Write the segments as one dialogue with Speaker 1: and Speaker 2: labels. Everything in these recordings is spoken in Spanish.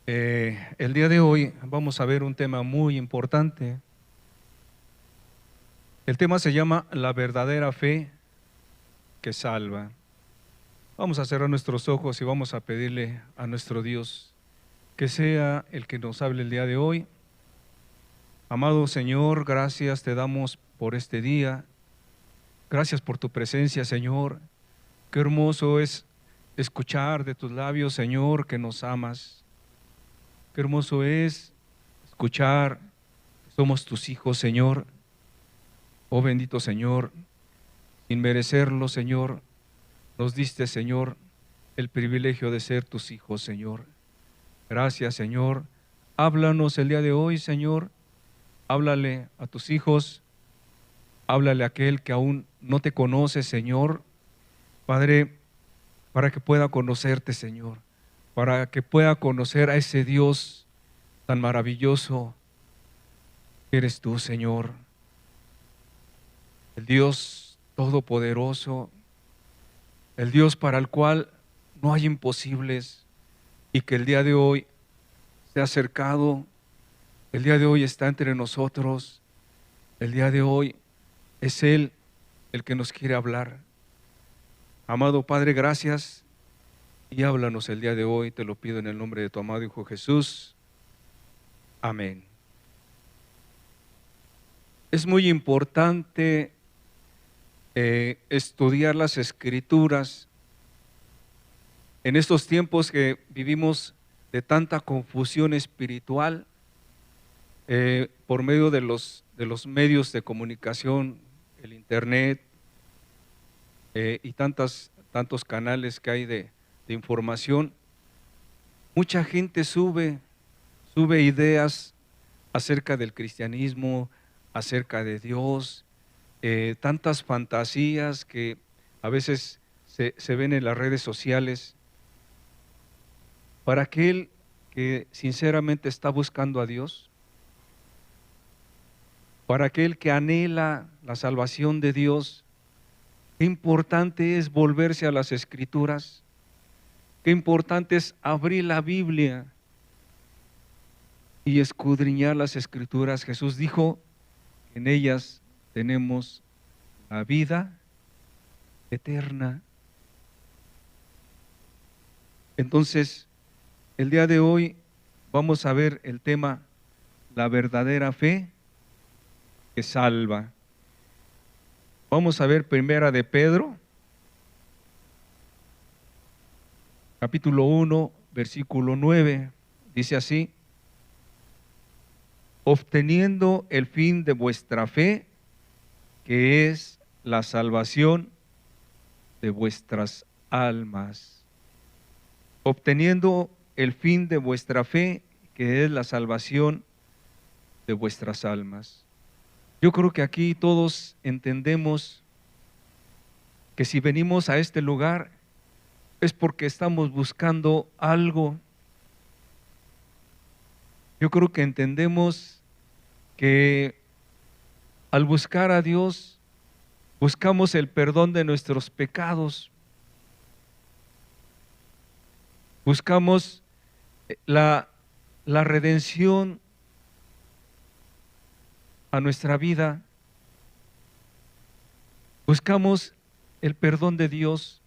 Speaker 1: El día de hoy vamos a ver un tema muy importante. El tema se llama la verdadera fe que salva. Vamos a cerrar nuestros ojos y vamos a pedirle a nuestro Dios que sea el que nos hable el día de hoy. Amado Señor, gracias te damos por este día. Gracias por tu presencia, Señor. Qué hermoso es escuchar de tus labios, Señor, que nos amas. Qué hermoso es escuchar que somos tus hijos, Señor. Oh bendito Señor, sin merecerlo, Señor, nos diste, Señor, el privilegio de ser tus hijos, Señor. Gracias, Señor. Háblanos el día de hoy, Señor. Háblale a tus hijos. Háblale a aquel que aún no te conoce, Señor. Padre, para que pueda conocerte, Señor. Para que pueda conocer a ese Dios tan maravilloso que eres tú, Señor. El Dios todopoderoso, el Dios para el cual no hay imposibles y que el día de hoy se ha acercado, el día de hoy está entre nosotros, el día de hoy es Él el que nos quiere hablar. Amado Padre, gracias y háblanos el día de hoy, te lo pido en el nombre de tu amado Hijo Jesús. Amén. Es muy importante estudiar las Escrituras en estos tiempos que vivimos de tanta confusión espiritual por medio de los medios de comunicación, el internet y tantos canales que hay de información. Mucha gente sube ideas acerca del cristianismo, acerca de Dios, tantas fantasías que a veces se ven en las redes sociales. Para aquel que sinceramente está buscando a Dios, para aquel que anhela la salvación de Dios, qué importante es volverse a las Escrituras, qué importante es abrir la Biblia y escudriñar las Escrituras. Jesús dijo, en ellas tenemos la vida eterna. Entonces, el día de hoy vamos a ver el tema, la verdadera fe que salva. Vamos a ver Primera de Pedro, capítulo 1, versículo 9. Dice así: obteniendo el fin de vuestra fe, que es la salvación de vuestras almas. Obteniendo el fin de vuestra fe, que es la salvación de vuestras almas. Yo creo que aquí todos entendemos que si venimos a este lugar es porque estamos buscando algo. Yo creo que entendemos que al buscar a Dios, buscamos el perdón de nuestros pecados, buscamos la redención a nuestra vida, buscamos el perdón de Dios,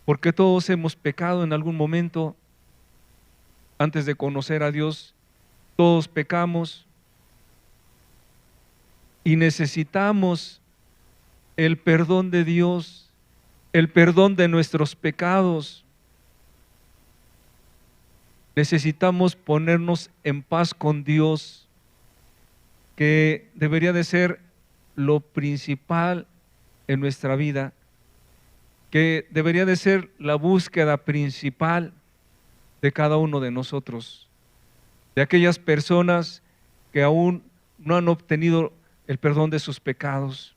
Speaker 1: porque todos hemos pecado en algún momento. Antes de conocer a Dios, todos pecamos y necesitamos el perdón de Dios, el perdón de nuestros pecados. Necesitamos ponernos en paz con Dios, que debería de ser lo principal en nuestra vida, que debería de ser la búsqueda principal de cada uno de nosotros, de aquellas personas que aún no han obtenido el perdón de sus pecados.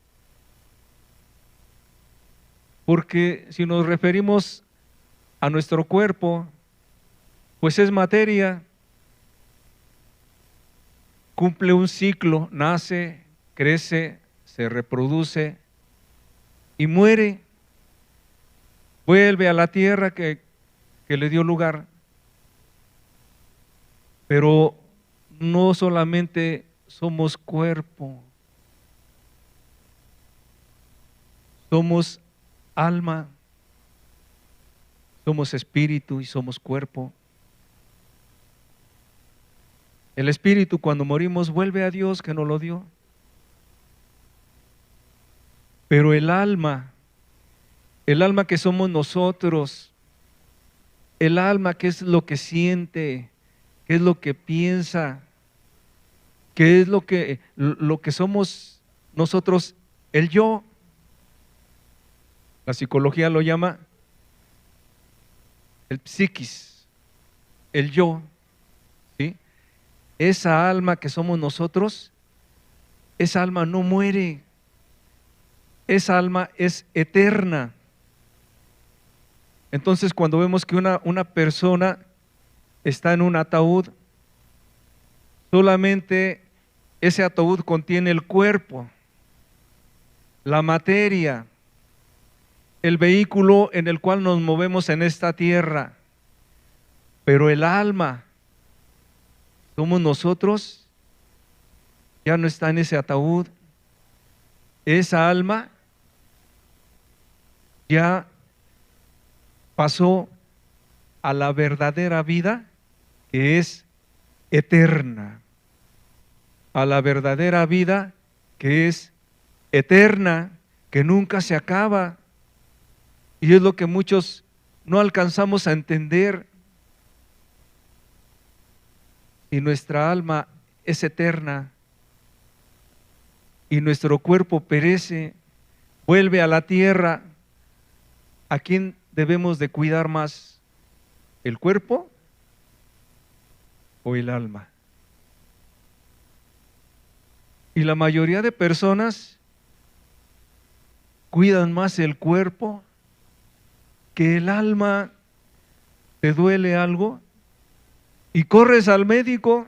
Speaker 1: Porque si nos referimos a nuestro cuerpo, pues es materia, cumple un ciclo, nace, crece, se reproduce y muere, vuelve a la tierra que le dio lugar. Pero no solamente somos cuerpo, somos alma, somos espíritu y somos cuerpo. El espíritu cuando morimos vuelve a Dios que nos lo dio. Pero el alma que somos nosotros, el alma que es lo que siente, qué es lo que piensa, qué es lo que somos nosotros, el yo. La psicología lo llama el psiquis, el yo, ¿sí? Esa alma que somos nosotros, esa alma no muere, esa alma es eterna. Entonces, cuando vemos que una persona está en un ataúd, solamente ese ataúd contiene el cuerpo, la materia, el vehículo en el cual nos movemos en esta tierra, pero el alma, somos nosotros, ya no está en ese ataúd. Esa alma ya pasó a la verdadera vida que es eterna, a la verdadera vida que es eterna, que nunca se acaba. Y es lo que muchos no alcanzamos a entender. Y nuestra alma es eterna y nuestro cuerpo perece, vuelve a la tierra. ¿A quién debemos de cuidar más? ¿El cuerpo o el alma? Y la mayoría de personas cuidan más el cuerpo que el alma. ¿Te duele algo? Y corres al médico,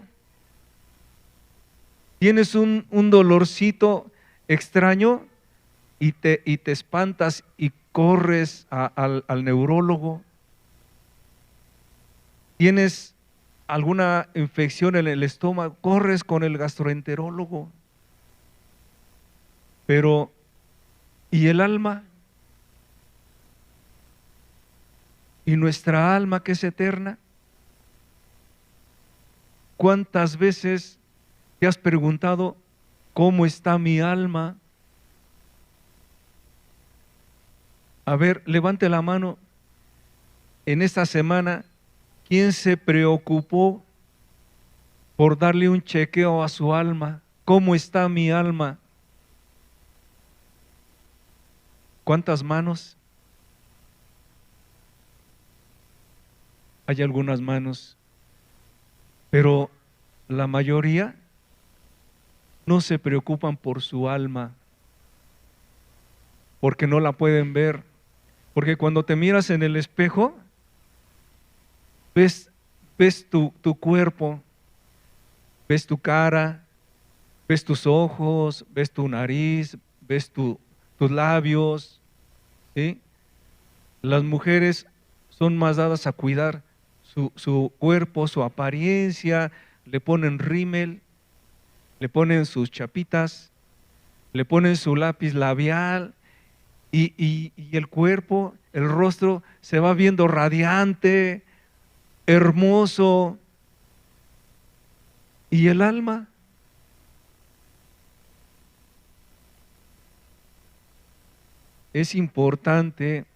Speaker 1: tienes un dolorcito extraño y te espantas y corres al neurólogo. Tienes alguna infección en el estómago, corres con el gastroenterólogo. Pero, ¿y el alma? ¿Y nuestra alma que es eterna? ¿Cuántas veces te has preguntado cómo está mi alma? A ver, levante la mano. En esta semana, ¿quién se preocupó por darle un chequeo a su alma? ¿Cómo está mi alma? ¿Cuántas manos? Hay algunas manos, pero la mayoría no se preocupan por su alma, porque no la pueden ver. Porque cuando te miras en el espejo, ves tu cuerpo, ves tu cara, ves tus ojos, ves tu nariz, ves tus labios, ¿sí? Las mujeres son más dadas a cuidar su cuerpo, su apariencia, le ponen rímel, le ponen sus chapitas, le ponen su lápiz labial y el cuerpo, el rostro se va viendo radiante, hermoso. ¿Y el alma? Es importante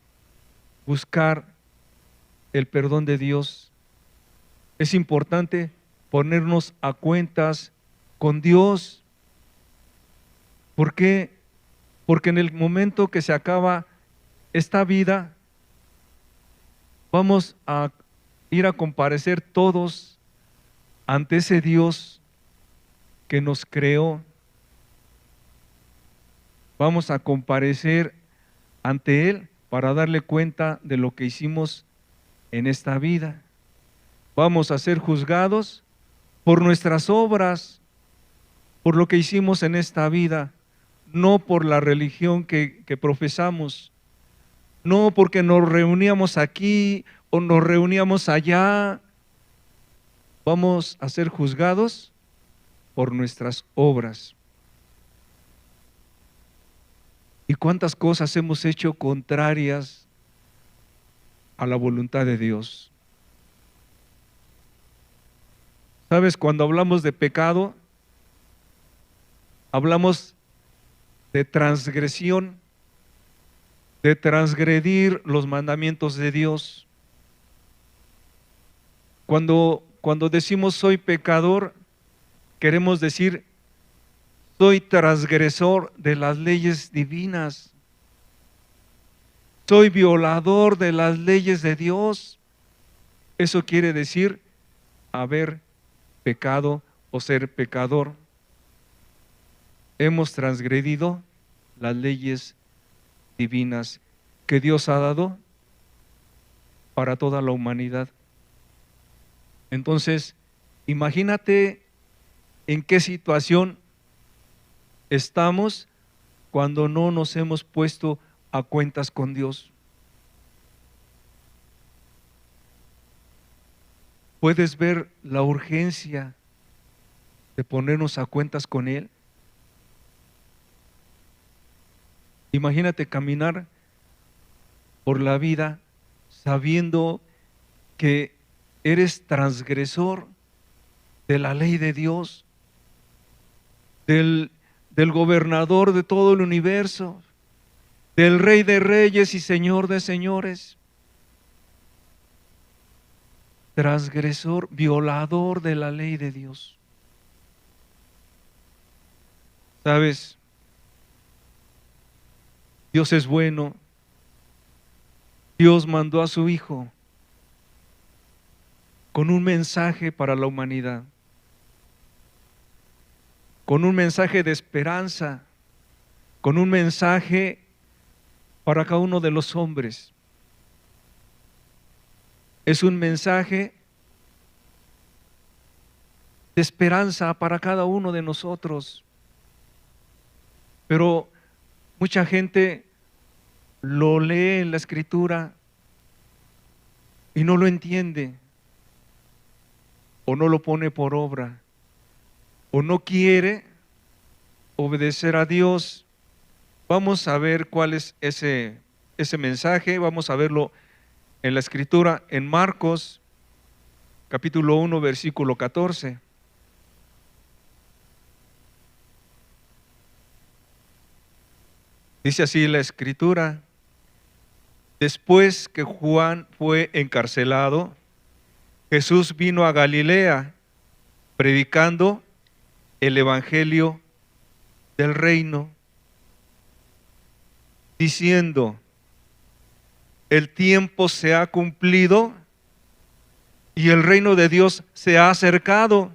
Speaker 1: buscar el perdón de Dios. Es importante ponernos a cuentas con Dios. ¿Por qué? Porque en el momento que se acaba esta vida, vamos a ir a comparecer todos ante ese Dios que nos creó. Vamos a comparecer ante Él para darle cuenta de lo que hicimos en esta vida. Vamos a ser juzgados por nuestras obras, por lo que hicimos en esta vida, no por la religión que profesamos, no porque nos reuníamos aquí o nos reuníamos allá, vamos a ser juzgados por nuestras obras. ¿Y cuántas cosas hemos hecho contrarias a la voluntad de Dios? ¿Sabes? Cuando hablamos de pecado, hablamos de transgresión, de transgredir los mandamientos de Dios. Cuando decimos soy pecador, queremos decir soy transgresor de las leyes divinas. Soy violador de las leyes de Dios. Eso quiere decir haber pecado o ser pecador. Hemos transgredido las leyes divinas que Dios ha dado para toda la humanidad. Entonces, imagínate en qué situación estamos cuando no nos hemos puesto a cuentas con Dios. ¿Puedes ver la urgencia de ponernos a cuentas con Él? Imagínate caminar por la vida sabiendo que eres transgresor de la ley de Dios, del gobernador de todo el universo, del Rey de Reyes y Señor de Señores. Transgresor, violador de la ley de Dios. ¿Sabes? Dios es bueno. Dios mandó a su Hijo con un mensaje para la humanidad, con un mensaje de esperanza, con un mensaje para cada uno de los hombres. Es un mensaje de esperanza para cada uno de nosotros. Pero mucha gente lo lee en la Escritura y no lo entiende, o no lo pone por obra, o no quiere obedecer a Dios. Vamos a ver cuál es ese mensaje. Vamos a verlo en la Escritura, en Marcos, capítulo 1, versículo 14. Dice así la Escritura: después que Juan fue encarcelado, Jesús vino a Galilea predicando el evangelio del reino, diciendo: el tiempo se ha cumplido y el reino de Dios se ha acercado.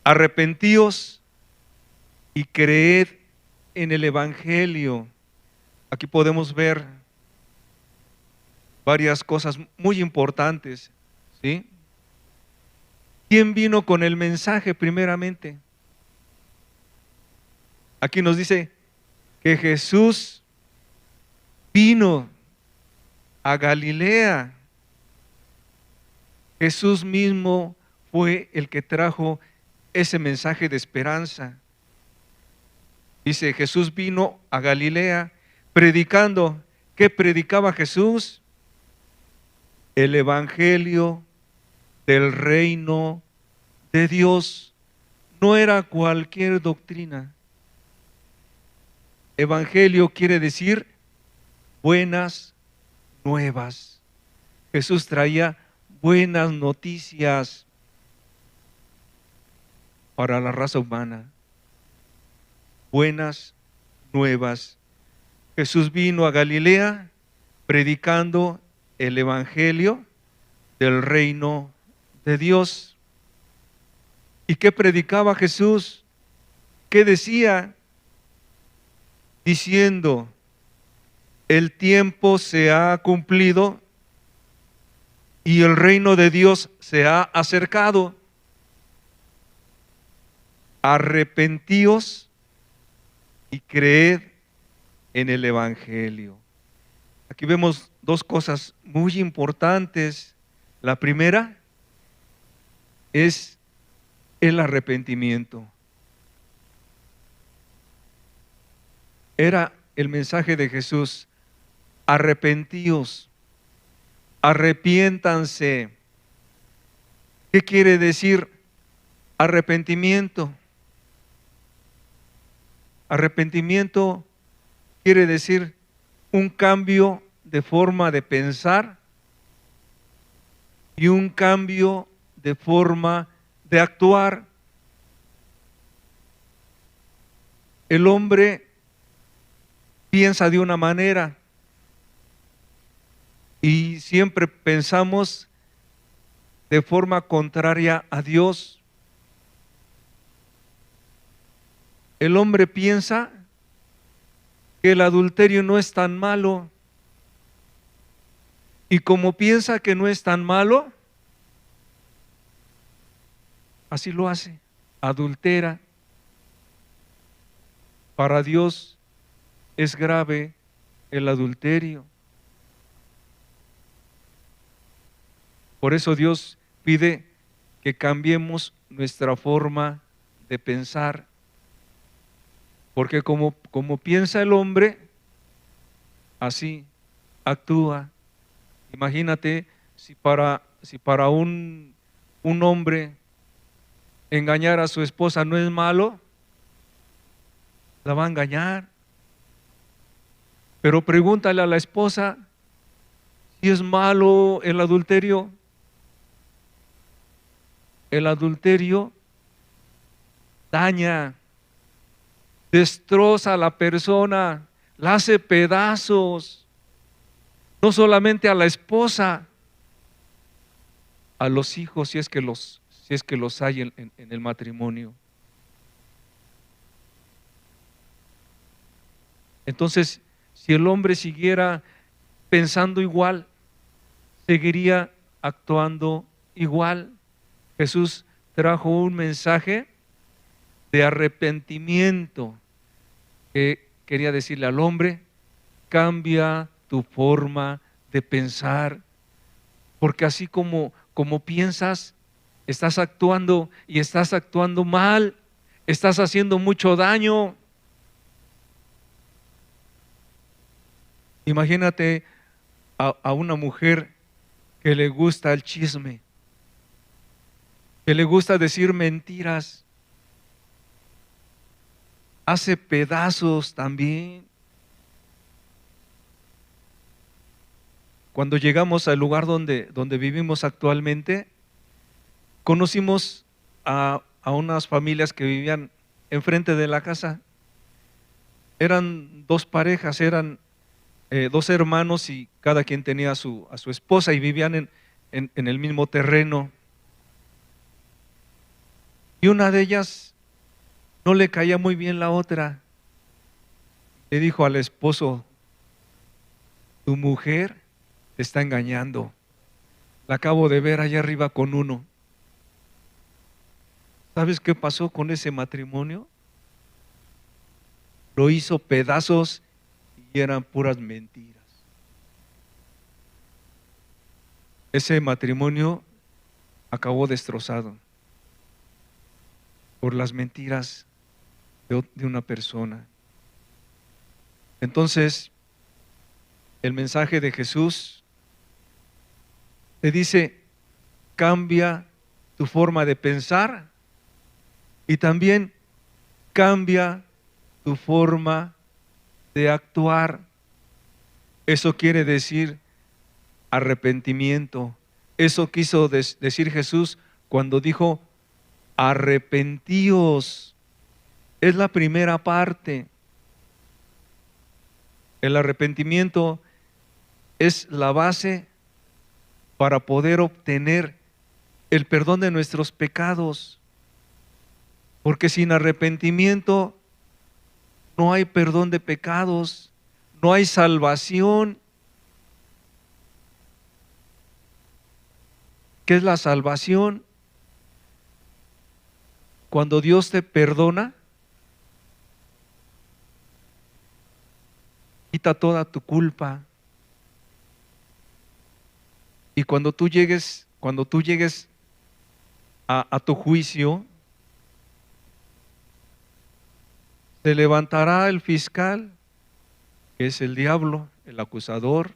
Speaker 1: Arrepentíos y creed en el evangelio. Aquí podemos ver varias cosas muy importantes, ¿sí? ¿Quién vino con el mensaje primeramente? Aquí nos dice que Jesús vino a Galilea. Jesús mismo fue el que trajo ese mensaje de esperanza. Dice, Jesús vino a Galilea predicando. ¿Qué predicaba Jesús? El evangelio del reino de Dios. No era cualquier doctrina. Evangelio quiere decir buenas nuevas. Jesús traía buenas noticias para la raza humana. Buenas nuevas. Jesús vino a Galilea predicando el evangelio del reino de Dios. ¿Y qué predicaba Jesús? ¿Qué decía? Diciendo: el tiempo se ha cumplido y el reino de Dios se ha acercado. Arrepentíos y creed en el evangelio. Aquí vemos dos cosas muy importantes. La primera, es el arrepentimiento. Era el mensaje de Jesús: arrepentíos, arrepiéntanse. ¿Qué quiere decir arrepentimiento? Arrepentimiento quiere decir un cambio de forma de pensar y un cambio de forma de actuar. El hombre piensa de una manera y siempre pensamos de forma contraria a Dios. El hombre piensa que el adulterio no es tan malo, y como piensa que no es tan malo, así lo hace, adultera. Para Dios es grave el adulterio. Por eso Dios pide que cambiemos nuestra forma de pensar, porque como piensa el hombre, así actúa. Imagínate si para un hombre engañar a su esposa no es malo, la va a engañar. Pero pregúntale a la esposa si es malo el adulterio. El adulterio daña, destroza a la persona, la hace pedazos. No solamente a la esposa, a los hijos, si es que los hay en el matrimonio. Entonces, si el hombre siguiera pensando igual, seguiría actuando igual. Jesús trajo un mensaje de arrepentimiento que quería decirle al hombre: cambia tu forma de pensar, porque así como piensas, estás actuando, y estás actuando mal, estás haciendo mucho daño. Imagínate a una mujer que le gusta el chisme, que le gusta decir mentiras, hace pedazos también. Cuando llegamos al lugar donde vivimos actualmente, conocimos a unas familias que vivían enfrente de la casa. Eran dos parejas, eran dos hermanos, y cada quien tenía a su esposa, y vivían en el mismo terreno. Y una de ellas no le caía muy bien la otra. Le dijo al esposo: tu mujer te está engañando, la acabo de ver allá arriba con uno. ¿Sabes qué pasó con ese matrimonio? Lo hizo pedazos y eran puras mentiras. Ese matrimonio acabó destrozado por las mentiras de una persona. Entonces, el mensaje de Jesús te dice: cambia tu forma de pensar y también cambia tu forma de actuar. Eso quiere decir arrepentimiento. Eso quiso decir Jesús cuando dijo: arrepentíos. Es la primera parte. El arrepentimiento es la base para poder obtener el perdón de nuestros pecados. Porque sin arrepentimiento no hay perdón de pecados, no hay salvación. ¿Qué es la salvación? Cuando Dios te perdona, quita toda tu culpa. Y cuando tú llegues a tu juicio, se levantará el fiscal, que es el diablo, el acusador,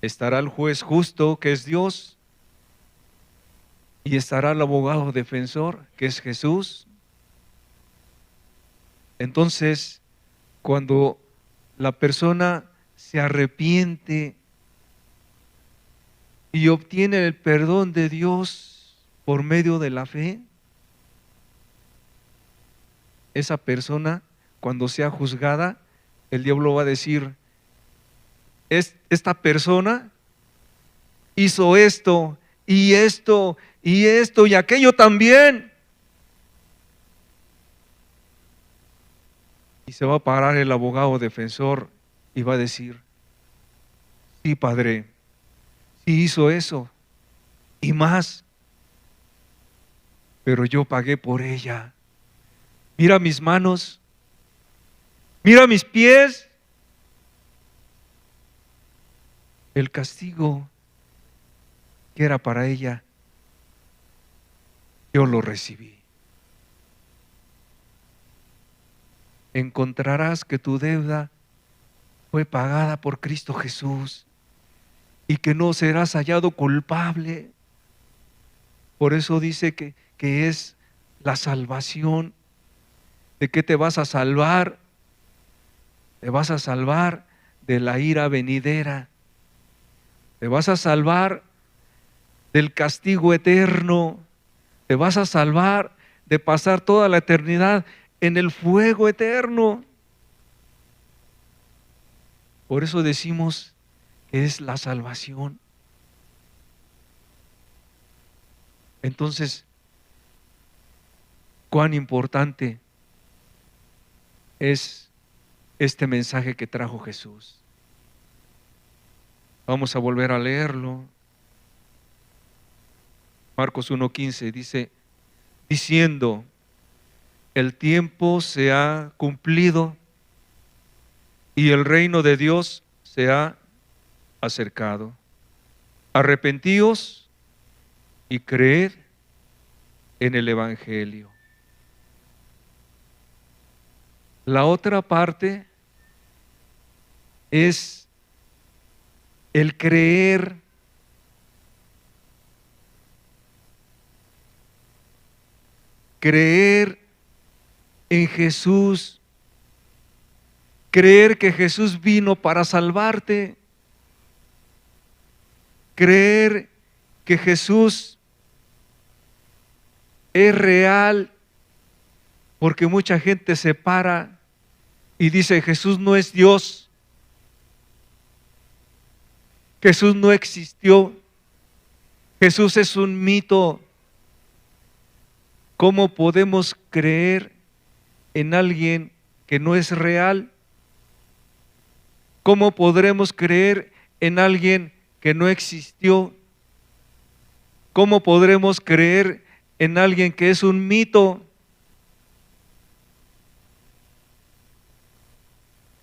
Speaker 1: estará el juez justo, que es Dios, y estará el abogado defensor, que es Jesús. Entonces, cuando la persona se arrepiente y obtiene el perdón de Dios por medio de la fe, esa persona, cuando sea juzgada, el diablo va a decir, esta persona hizo esto, y esto, y esto, y aquello también. Y se va a parar el abogado defensor y va a decir, sí, padre, sí hizo eso, y más, pero yo pagué por ella. Mira mis manos, mira mis pies. El castigo que era para ella, yo lo recibí. Encontrarás que tu deuda fue pagada por Cristo Jesús y que no serás hallado culpable. Por eso dice que es la salvación. ¿De qué te vas a salvar? Te vas a salvar de la ira venidera. Te vas a salvar del castigo eterno. Te vas a salvar de pasar toda la eternidad en el fuego eterno. Por eso decimos que es la salvación. Entonces, cuán importante es este mensaje que trajo Jesús. Vamos a volver a leerlo. Marcos 1:15 dice, diciendo, el tiempo se ha cumplido y el reino de Dios se ha acercado. Arrepentíos y creed en el Evangelio. La otra parte es el creer. Creer en Jesús. Creer que Jesús vino para salvarte. Creer que Jesús es real, porque mucha gente se para y dice, Jesús no es Dios. Jesús no existió. Jesús es un mito. ¿Cómo podemos creer en alguien que no es real? ¿Cómo podremos creer en alguien que no existió? ¿Cómo podremos creer en alguien que es un mito?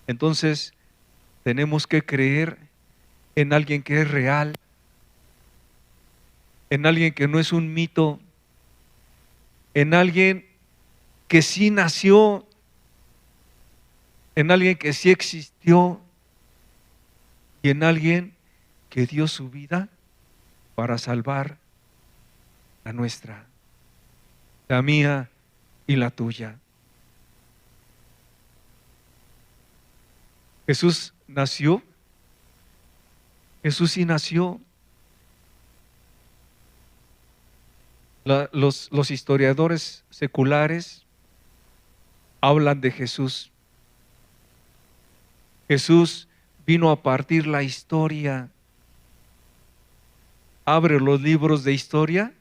Speaker 1: Entonces, tenemos que creer en alguien que es real, en alguien que no es un mito, en alguien que sí nació, en alguien que sí existió y en alguien que dio su vida para salvar la nuestra, la mía y la tuya. Jesús nació. Jesús sí nació. Los historiadores seculares hablan de Jesús. Jesús vino a partir la historia. Abre los libros de historia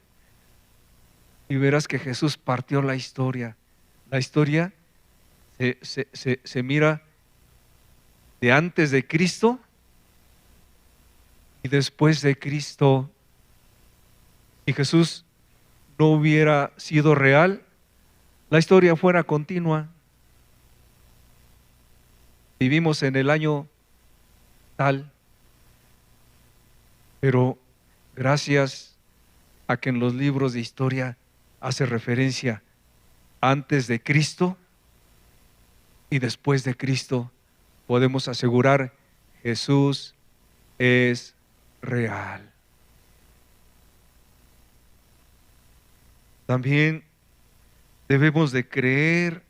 Speaker 1: y verás que Jesús partió la historia. La historia se mira de antes de Cristo y después de Cristo. Si Jesús no hubiera sido real, la historia fuera continua. Vivimos en el año tal, pero gracias a que en los libros de historia hace referencia antes de Cristo y después de Cristo. Podemos asegurar, Jesús es real. También debemos de creer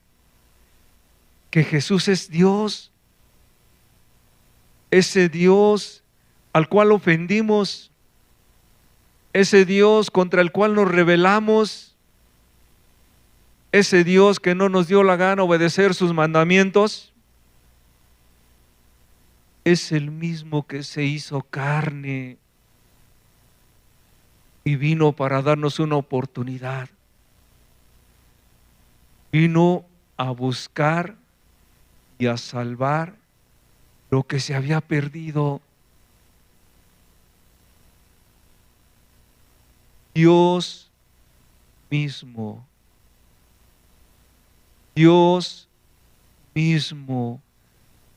Speaker 1: que Jesús es Dios, ese Dios al cual ofendimos, ese Dios contra el cual nos rebelamos, ese Dios que no nos dio la gana obedecer sus mandamientos, es el mismo que se hizo carne y vino para darnos una oportunidad. Vino a buscar y a salvar lo que se había perdido. Dios mismo, Dios mismo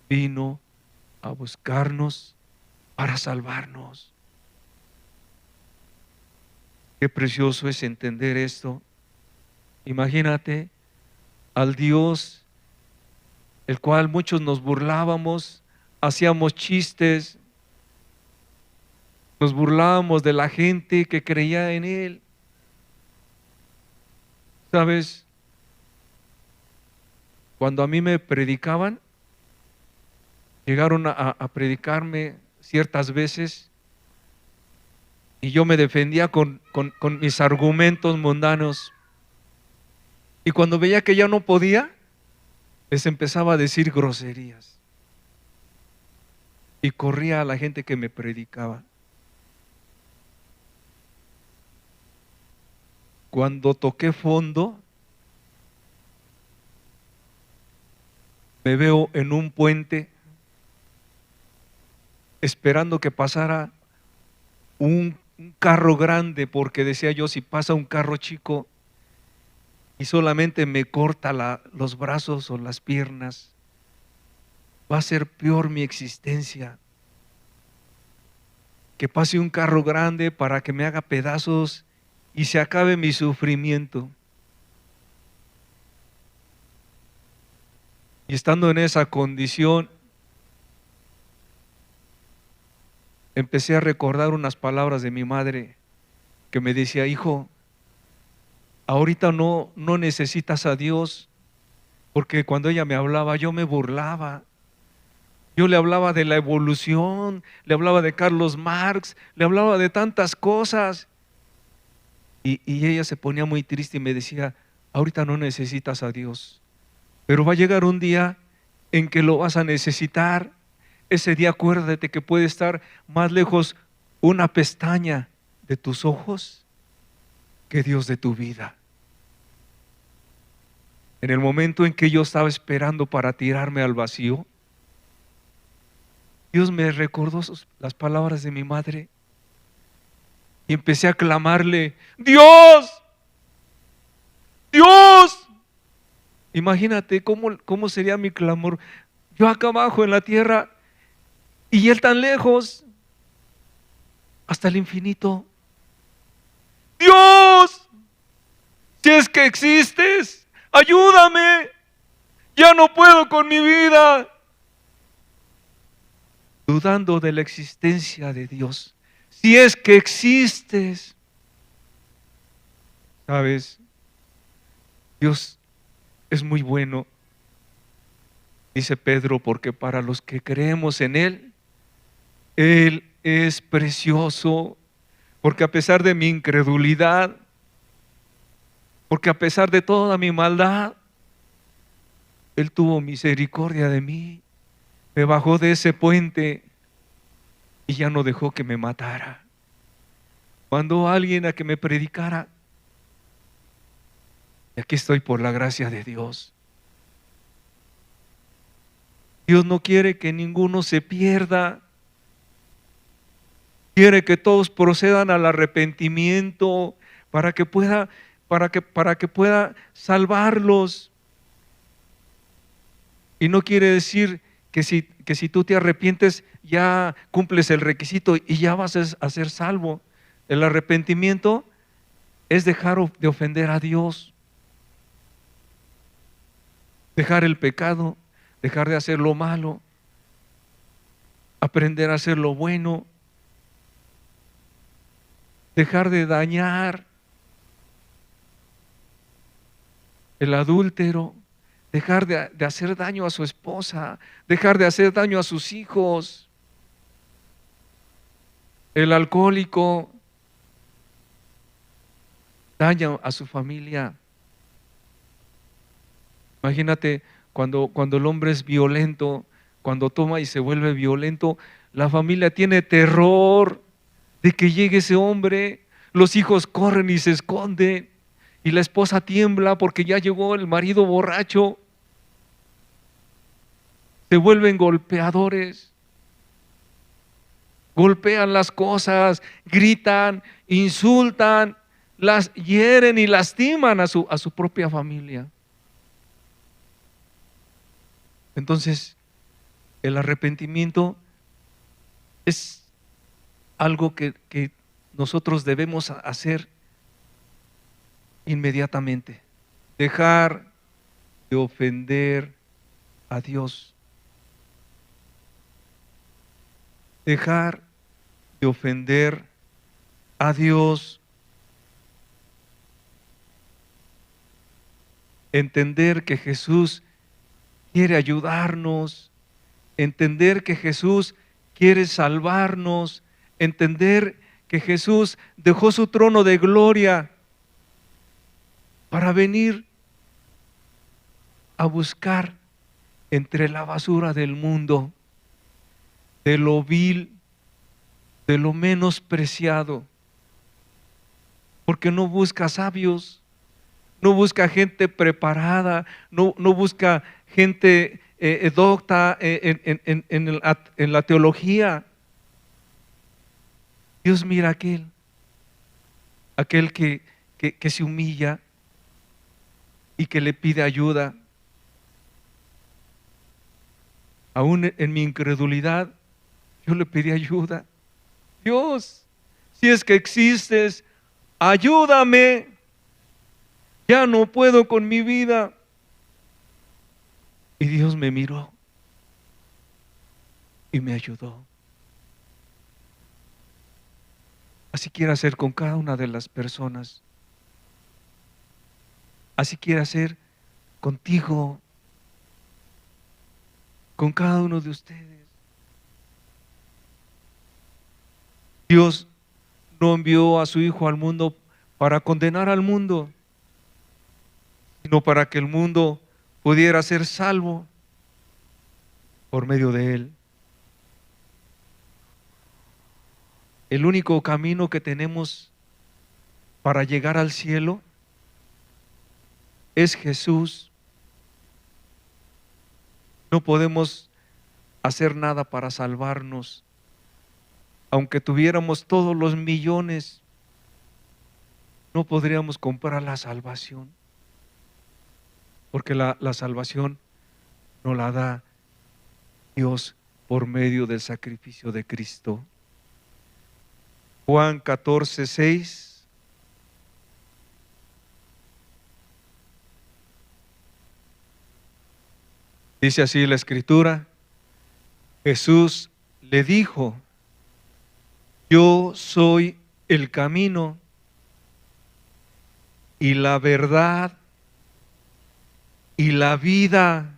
Speaker 1: vino a buscarnos para salvarnos. Qué precioso es entender esto. Imagínate al Dios el cual muchos nos burlábamos, hacíamos chistes, nos burlábamos de la gente que creía en Él. ¿Sabes? Cuando a mí me predicaban, llegaron a predicarme ciertas veces y yo me defendía con mis argumentos mundanos. Y cuando veía que ya no podía, les empezaba a decir groserías. Y corría a la gente que me predicaba. Cuando toqué fondo, me veo en un puente esperando que pasara un carro grande, porque decía yo, si pasa un carro chico y solamente me corta los brazos o las piernas, va a ser peor mi existencia. Que pase un carro grande para que me haga pedazos y se acabe mi sufrimiento. Y estando en esa condición, empecé a recordar unas palabras de mi madre que me decía, hijo, ahorita no necesitas a Dios, porque cuando ella me hablaba, yo me burlaba. Yo le hablaba de la evolución, le hablaba de Carlos Marx, le hablaba de tantas cosas. Y ella se ponía muy triste y me decía, ahorita no necesitas a Dios, pero va a llegar un día en que lo vas a necesitar. Ese día acuérdate que puede estar más lejos una pestaña de tus ojos que Dios de tu vida. En el momento en que yo estaba esperando para tirarme al vacío, Dios me recordó las palabras de mi madre y empecé a clamarle, Dios, Dios. Imagínate cómo sería mi clamor. Yo acá abajo en la tierra y Él tan lejos, hasta el infinito. Dios, si es que existes, ayúdame, ya no puedo con mi vida. Dudando de la existencia de Dios, si es que existes. ¿Sabes? Dios es muy bueno, dice Pedro, porque para los que creemos en Él, Él es precioso, porque a pesar de mi incredulidad, porque a pesar de toda mi maldad, Él tuvo misericordia de mí, me bajó de ese puente y ya no dejó que me matara. Mandó a alguien a que me predicara. Y aquí estoy por la gracia de Dios. Dios no quiere que ninguno se pierda. Quiere que todos procedan al arrepentimiento para que pueda salvarlos. Y no quiere decir que si tú te arrepientes ya cumples el requisito y ya vas a ser salvo. El arrepentimiento es dejar de ofender a Dios, dejar el pecado, dejar de hacer lo malo, aprender a hacer lo bueno, dejar de dañar, el adúltero, dejar de hacer daño a su esposa, dejar de hacer daño a sus hijos, el alcohólico daña a su familia. Imagínate cuando el hombre es violento, cuando toma y se vuelve violento, la familia tiene terror de que llegue ese hombre, los hijos corren y se esconden, y la esposa tiembla porque ya llegó el marido borracho. Se vuelven golpeadores, golpean las cosas, gritan, insultan, las hieren y lastiman a su propia familia. Entonces, el arrepentimiento es algo que nosotros debemos hacer inmediatamente. Dejar de ofender a Dios. Dejar de ofender a Dios. Entender que Jesús quiere ayudarnos. Entender que Jesús quiere salvarnos. Entender que Jesús dejó su trono de gloria para venir a buscar entre la basura del mundo, de lo vil, de lo menospreciado, porque no busca sabios, no busca gente preparada, no busca gente docta en la teología. Dios mira aquel que se humilla y que le pide ayuda. Aún en mi incredulidad, yo le pedí ayuda. Dios, si es que existes, ayúdame. Ya no puedo con mi vida. Y Dios me miró y me ayudó. Así quiere hacer con cada una de las personas. Así quiere hacer contigo, con cada uno de ustedes. Dios no envió a su Hijo al mundo para condenar al mundo, sino para que el mundo pudiera ser salvo por medio de Él. El único camino que tenemos para llegar al cielo es Jesús. No podemos hacer nada para salvarnos. Aunque tuviéramos todos los millones, no podríamos comprar la salvación. Porque la salvación nos la da Dios por medio del sacrificio de Cristo. Juan 14:6. Dice así la Escritura: Jesús le dijo: yo soy el camino y la verdad y la vida.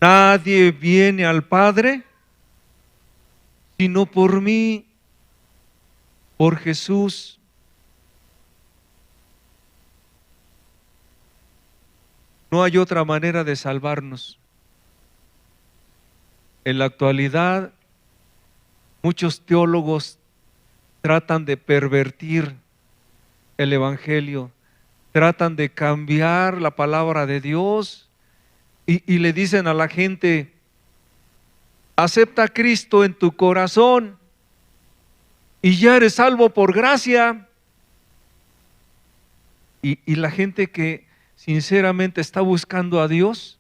Speaker 1: Nadie viene al Padre sino por mí, por Jesús. No hay otra manera de salvarnos. En la actualidad, muchos teólogos tratan de pervertir el Evangelio, tratan de cambiar la palabra de Dios y le dicen a la gente: acepta a Cristo en tu corazón y ya eres salvo por gracia. Y la gente que sinceramente está buscando a Dios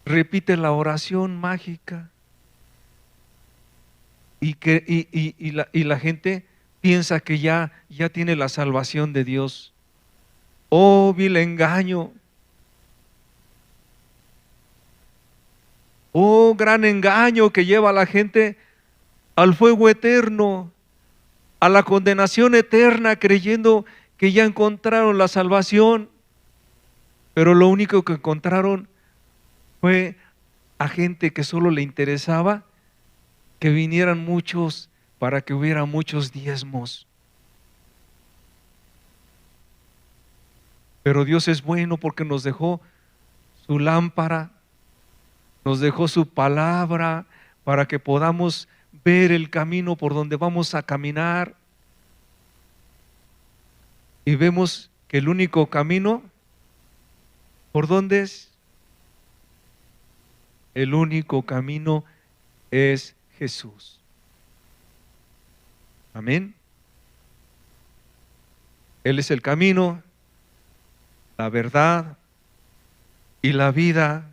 Speaker 1: repite la oración mágica y la gente piensa que ya tiene la salvación de Dios. Oh, vil engaño. Oh, gran engaño que lleva a la gente al fuego eterno, a la condenación eterna, creyendo que ya encontraron la salvación, pero lo único que encontraron fue a gente que solo le interesaba que vinieran muchos para que hubiera muchos diezmos. Pero Dios es bueno porque nos dejó su lámpara, nos dejó su palabra para que podamos ver el camino por donde vamos a caminar. Y vemos que el único camino, ¿por dónde es? El único camino es Jesús. Amén. Él es el camino, la verdad y la vida.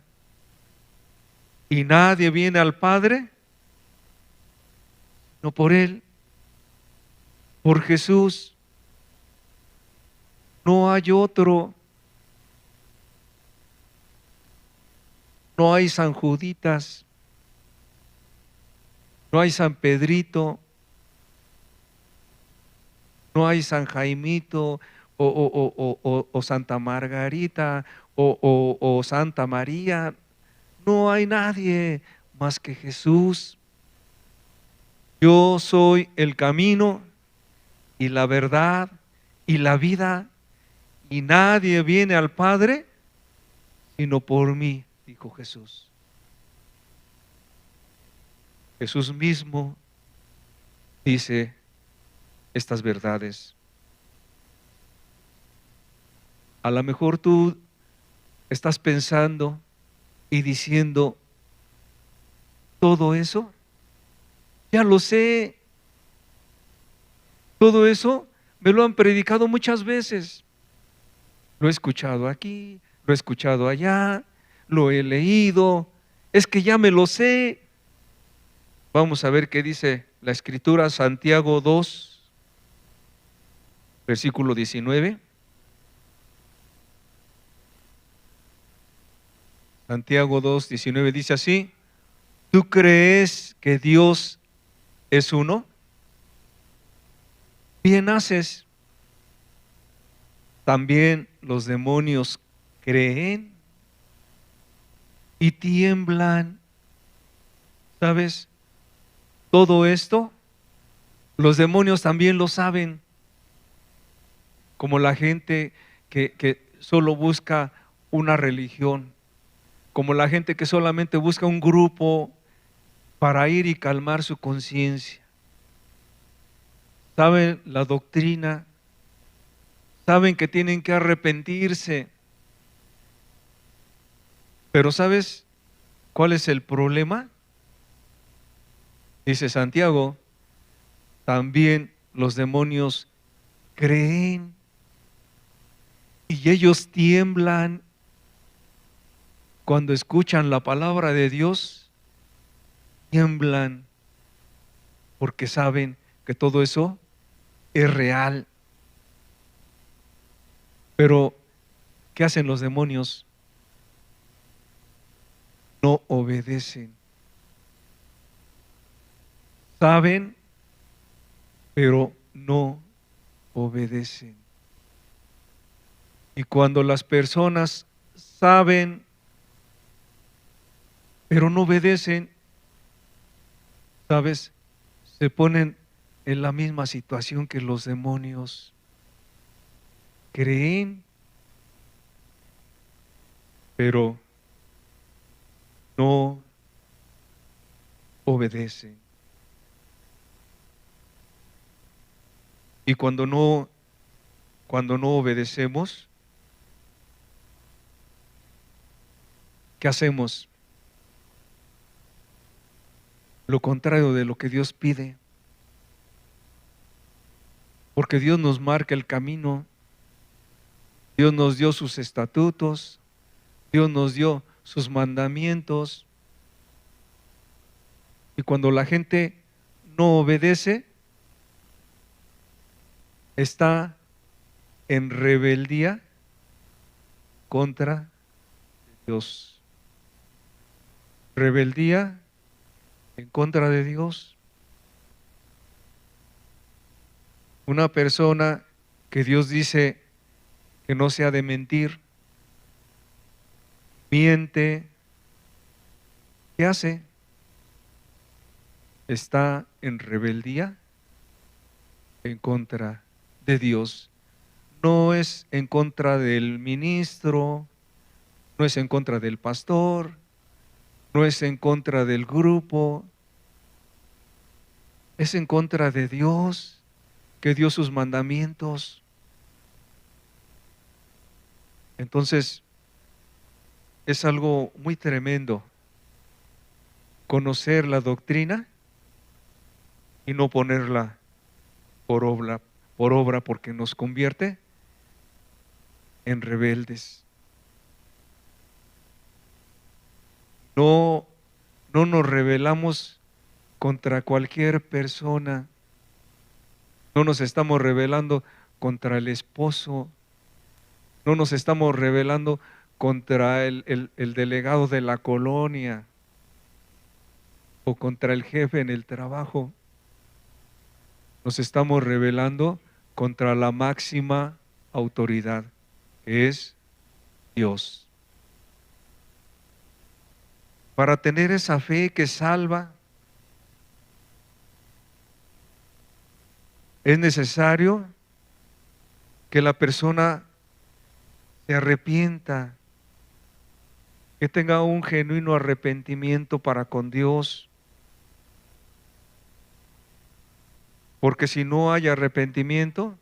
Speaker 1: Y nadie viene al Padre, no por Él, por Jesús. No hay otro. No hay San Juditas, no hay San Pedrito, no hay San Jaimito o Santa Margarita o Santa María. No hay nadie más que Jesús. Yo soy el camino y la verdad y la vida, y nadie viene al Padre sino por mí, dijo Jesús. Jesús mismo dice estas verdades. A lo mejor tú estás pensando y diciendo, todo eso, ya lo sé, todo eso me lo han predicado muchas veces. Lo he escuchado aquí, lo he escuchado allá, lo he leído, es que ya me lo sé. Vamos a ver qué dice la Escritura, Santiago 2, versículo 19. Santiago 2, 19 dice así: ¿tú crees que Dios es uno? Bien haces. También los demonios creen y tiemblan. ¿Sabes? Todo esto, los demonios también lo saben, como la gente que solo busca una religión, como la gente que solamente busca un grupo para ir y calmar su conciencia. Saben la doctrina, saben que tienen que arrepentirse, pero ¿sabes cuál es el problema? Dice Santiago, también los demonios creen y ellos tiemblan cuando escuchan la palabra de Dios, tiemblan porque saben que todo eso es real. Pero, ¿qué hacen los demonios? No obedecen. Saben, pero no obedecen. Y cuando las personas saben, pero no obedecen, ¿sabes? Se ponen en la misma situación que los demonios. Creen, pero no obedecen. Y cuando no obedecemos, ¿qué hacemos? Lo contrario de lo que Dios pide. Porque Dios nos marca el camino. Dios nos dio sus estatutos. Dios nos dio sus mandamientos. Y cuando la gente no obedece, está en rebeldía contra Dios. Rebeldía en contra de Dios. Una persona que Dios dice que no se ha de mentir, miente, ¿qué hace? Está en rebeldía en contra de Dios. No es en contra del ministro, no es en contra del pastor, no es en contra del grupo, es en contra de Dios, que dio sus mandamientos. Entonces, es algo muy tremendo conocer la doctrina y no ponerla por obra porque nos convierte en rebeldes. No nos rebelamos contra cualquier persona. No nos estamos rebelando contra el esposo. No nos estamos rebelando contra el delegado de la colonia o contra el jefe en el trabajo. Nos estamos rebelando contra la máxima autoridad, que es Dios. Para tener esa fe que salva, es necesario que la persona se arrepienta, que tenga un genuino arrepentimiento para con Dios. Porque si no hay arrepentimiento,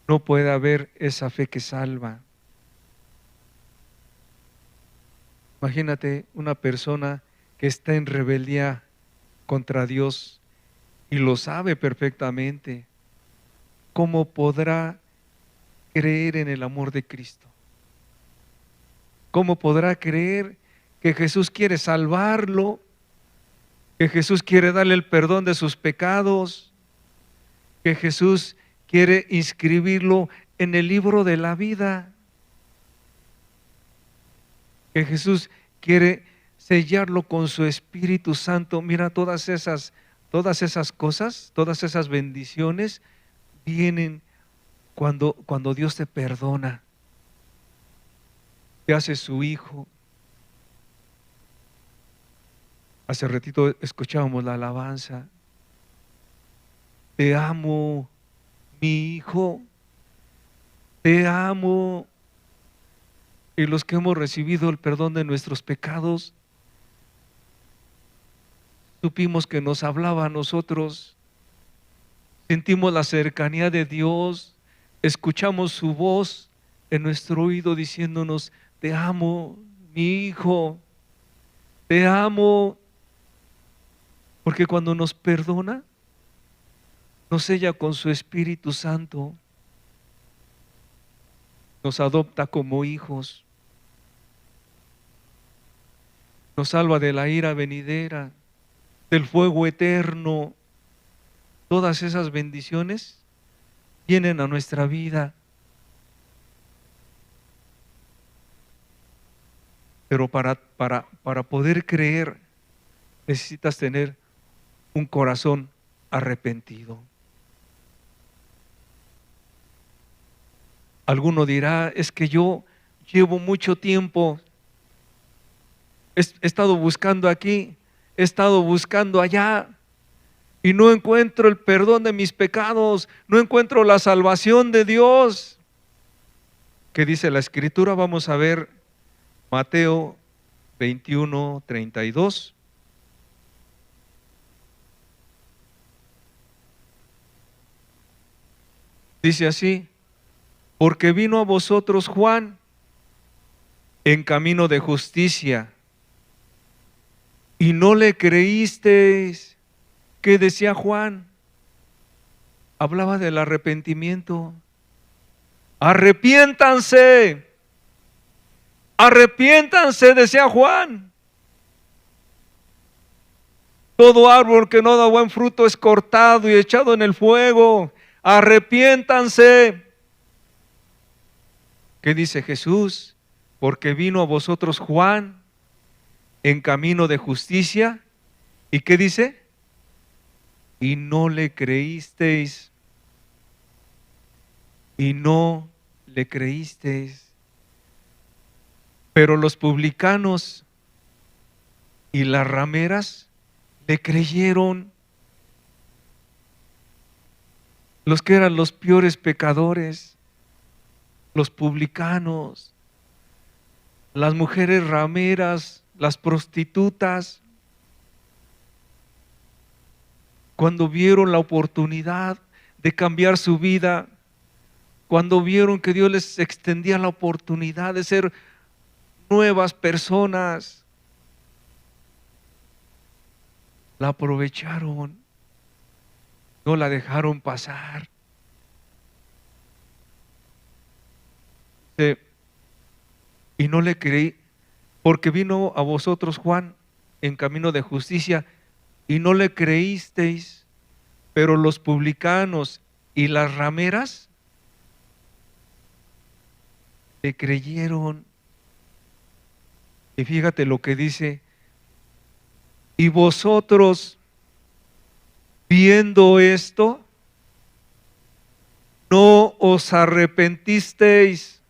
Speaker 1: no puede haber esa fe que salva. Imagínate una persona que está en rebeldía contra Dios y lo sabe perfectamente. ¿Cómo podrá creer en el amor de Cristo? ¿Cómo podrá creer que Jesús quiere salvarlo? Que Jesús quiere darle el perdón de sus pecados, que Jesús quiere inscribirlo en el libro de la vida, que Jesús quiere sellarlo con su Espíritu Santo. Mira, todas esas cosas, todas esas bendiciones vienen cuando Dios te perdona, te hace su hijo. Hace ratito escuchábamos la alabanza. Te amo, mi hijo, te amo. Y los que hemos recibido el perdón de nuestros pecados, supimos que nos hablaba a nosotros, sentimos la cercanía de Dios, escuchamos su voz en nuestro oído diciéndonos, te amo, mi hijo, te amo. Porque cuando nos perdona, nos sella con su Espíritu Santo, nos adopta como hijos, nos salva de la ira venidera, del fuego eterno. Todas esas bendiciones vienen a nuestra vida. Pero para poder creer, necesitas tener un corazón arrepentido. Alguno dirá, es que yo llevo mucho tiempo, he estado buscando aquí, he estado buscando allá y no encuentro el perdón de mis pecados, no encuentro la salvación de Dios. ¿Qué dice la Escritura? Vamos a ver Mateo 21:32. Dice así, porque vino a vosotros Juan en camino de justicia y no le creísteis. ¿Qué decía Juan? Hablaba del arrepentimiento. Arrepiéntanse, arrepiéntanse, decía Juan. Todo árbol que no da buen fruto es cortado y echado en el fuego. arrepiéntanse. ¿Qué dice Jesús? Porque vino a vosotros Juan en camino de justicia. ¿Y qué dice? Y no le creísteis. Y no le creísteis. Pero los publicanos y las rameras le creyeron. Los que eran los peores pecadores, los publicanos, las mujeres rameras, las prostitutas, cuando vieron la oportunidad de cambiar su vida, cuando vieron que Dios les extendía la oportunidad de ser nuevas personas, la aprovecharon, no la dejaron pasar. Y no le creí, porque vino a vosotros Juan en camino de justicia y no le creísteis, pero los publicanos y las rameras le creyeron. Y fíjate lo que dice: y vosotros, viendo esto, no os arrepentisteis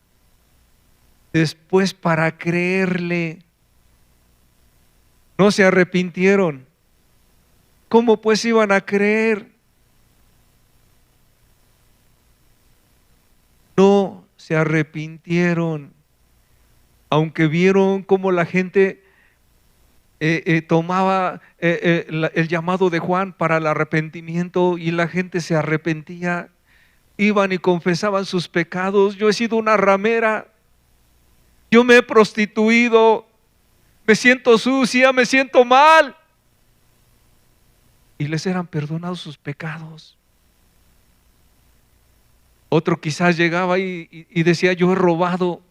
Speaker 1: después para creerle. No se arrepintieron. ¿Cómo pues iban a creer? No se arrepintieron, aunque vieron cómo la gente tomaba el llamado de Juan para el arrepentimiento y la gente se arrepentía, iban y confesaban sus pecados. Yo he sido una ramera, yo me he prostituido, me siento sucia, me siento mal. Y les eran perdonados sus pecados. Otro quizás llegaba y decía: yo he robado,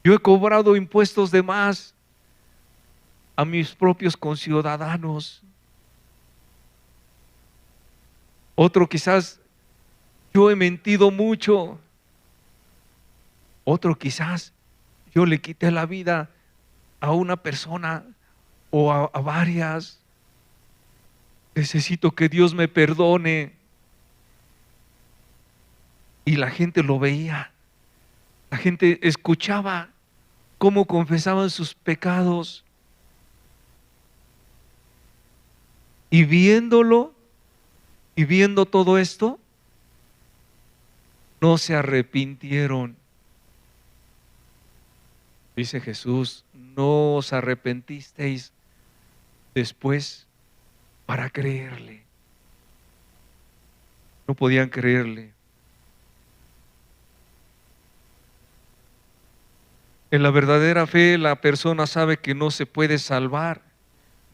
Speaker 1: yo he cobrado impuestos de más a mis propios conciudadanos. Otro quizás: yo he mentido mucho. Otro quizás: yo le quité la vida a una persona o a varias. Necesito que Dios me perdone. Y la gente lo veía, la gente escuchaba cómo confesaban sus pecados, y viéndolo y viendo todo esto, no se arrepintieron. Dice Jesús: no os arrepentisteis después para creerle. No podían creerle. En la verdadera fe, la persona sabe que no se puede salvar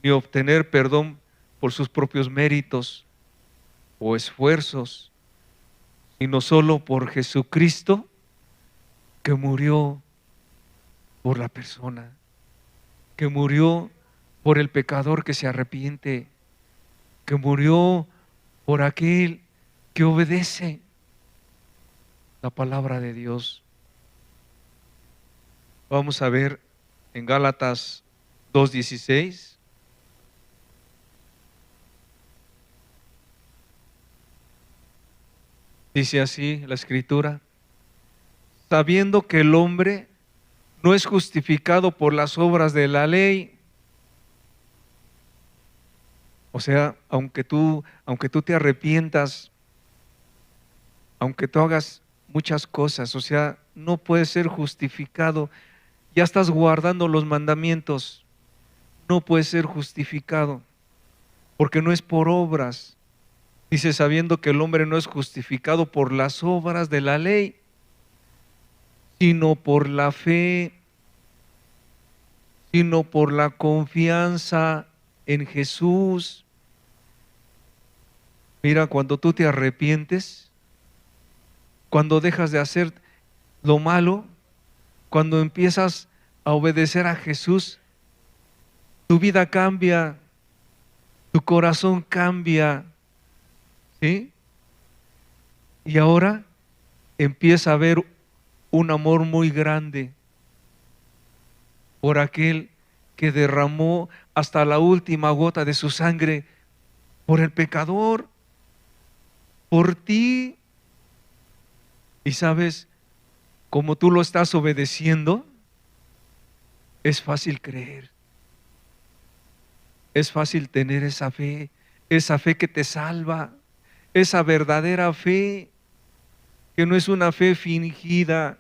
Speaker 1: ni obtener perdón por sus propios méritos o esfuerzos, sino solo por Jesucristo, que murió por la persona, que murió por el pecador que se arrepiente, que murió por aquel que obedece la palabra de Dios. Vamos a ver en Gálatas 2:16. Dice así la Escritura: sabiendo que el hombre no es justificado por las obras de la ley. O sea, aunque tú te arrepientas, aunque tú hagas muchas cosas, o sea, no puedes ser justificado. Ya estás guardando los mandamientos, no puedes ser justificado, porque no es por obras. Dice: sabiendo que el hombre no es justificado por las obras de la ley, sino por la fe, sino por la confianza en Jesús. Mira, cuando tú te arrepientes, cuando dejas de hacer lo malo, cuando empiezas a obedecer a Jesús, tu vida cambia, tu corazón cambia. ¿sí? Y ahora empieza a haber un amor muy grande por aquel que derramó hasta la última gota de su sangre por el pecador, por ti. Y sabes, como tú lo estás obedeciendo, es fácil creer, es fácil tener esa fe que te salva, esa verdadera fe, que no es una fe fingida,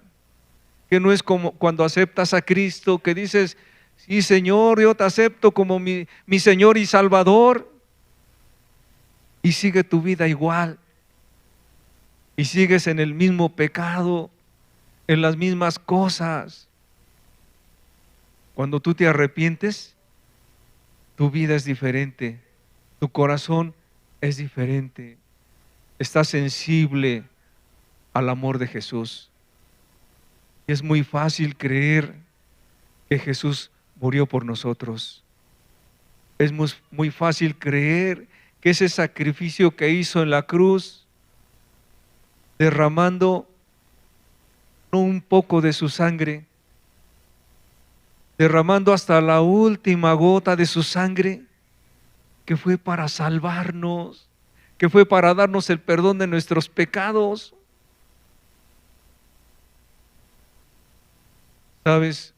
Speaker 1: que no es como cuando aceptas a Cristo, que dices, sí Señor, yo te acepto como mi Señor y Salvador, y sigue tu vida igual, y sigues en el mismo pecado, en las mismas cosas. Cuando tú te arrepientes, tu vida es diferente, tu corazón es diferente, estás sensible al amor de Jesús. Es muy fácil creer que Jesús murió por nosotros. Es muy fácil creer que ese sacrificio que hizo en la cruz, derramando no un poco de su sangre, derramando hasta la última gota de su sangre, que fue para salvarnos, que fue para darnos el perdón de nuestros pecados. ¿Sabes?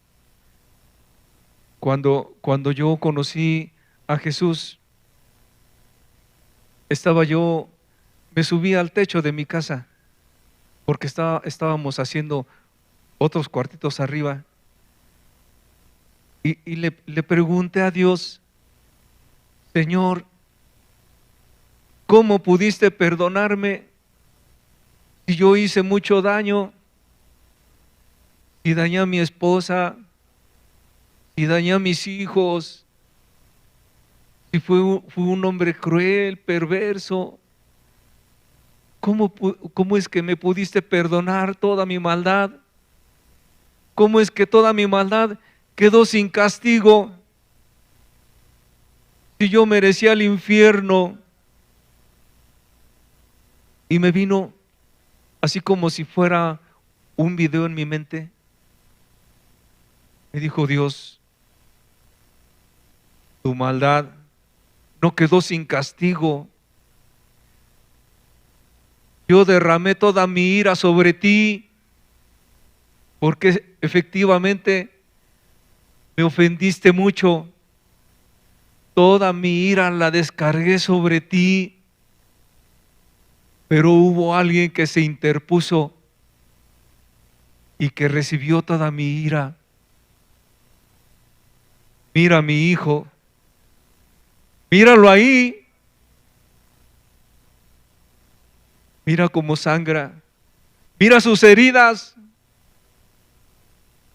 Speaker 1: Cuando yo conocí a Jesús, me subí al techo de mi casa, porque estábamos haciendo otros cuartitos arriba, y le pregunté a Dios, Señor, ¿cómo pudiste perdonarme si yo hice mucho daño? Si dañé a mi esposa, si dañé a mis hijos, si fue un hombre cruel, perverso, ¿cómo es que me pudiste perdonar toda mi maldad? ¿Cómo es que toda mi maldad quedó sin castigo? Si yo merecía el infierno. Y me vino así como si fuera un video en mi mente. Me dijo Dios, tu maldad no quedó sin castigo. Yo derramé toda mi ira sobre ti, porque efectivamente me ofendiste mucho. Toda mi ira la descargué sobre ti, pero hubo alguien que se interpuso y que recibió toda mi ira. Mira a mi hijo, míralo ahí, mira cómo sangra, mira sus heridas.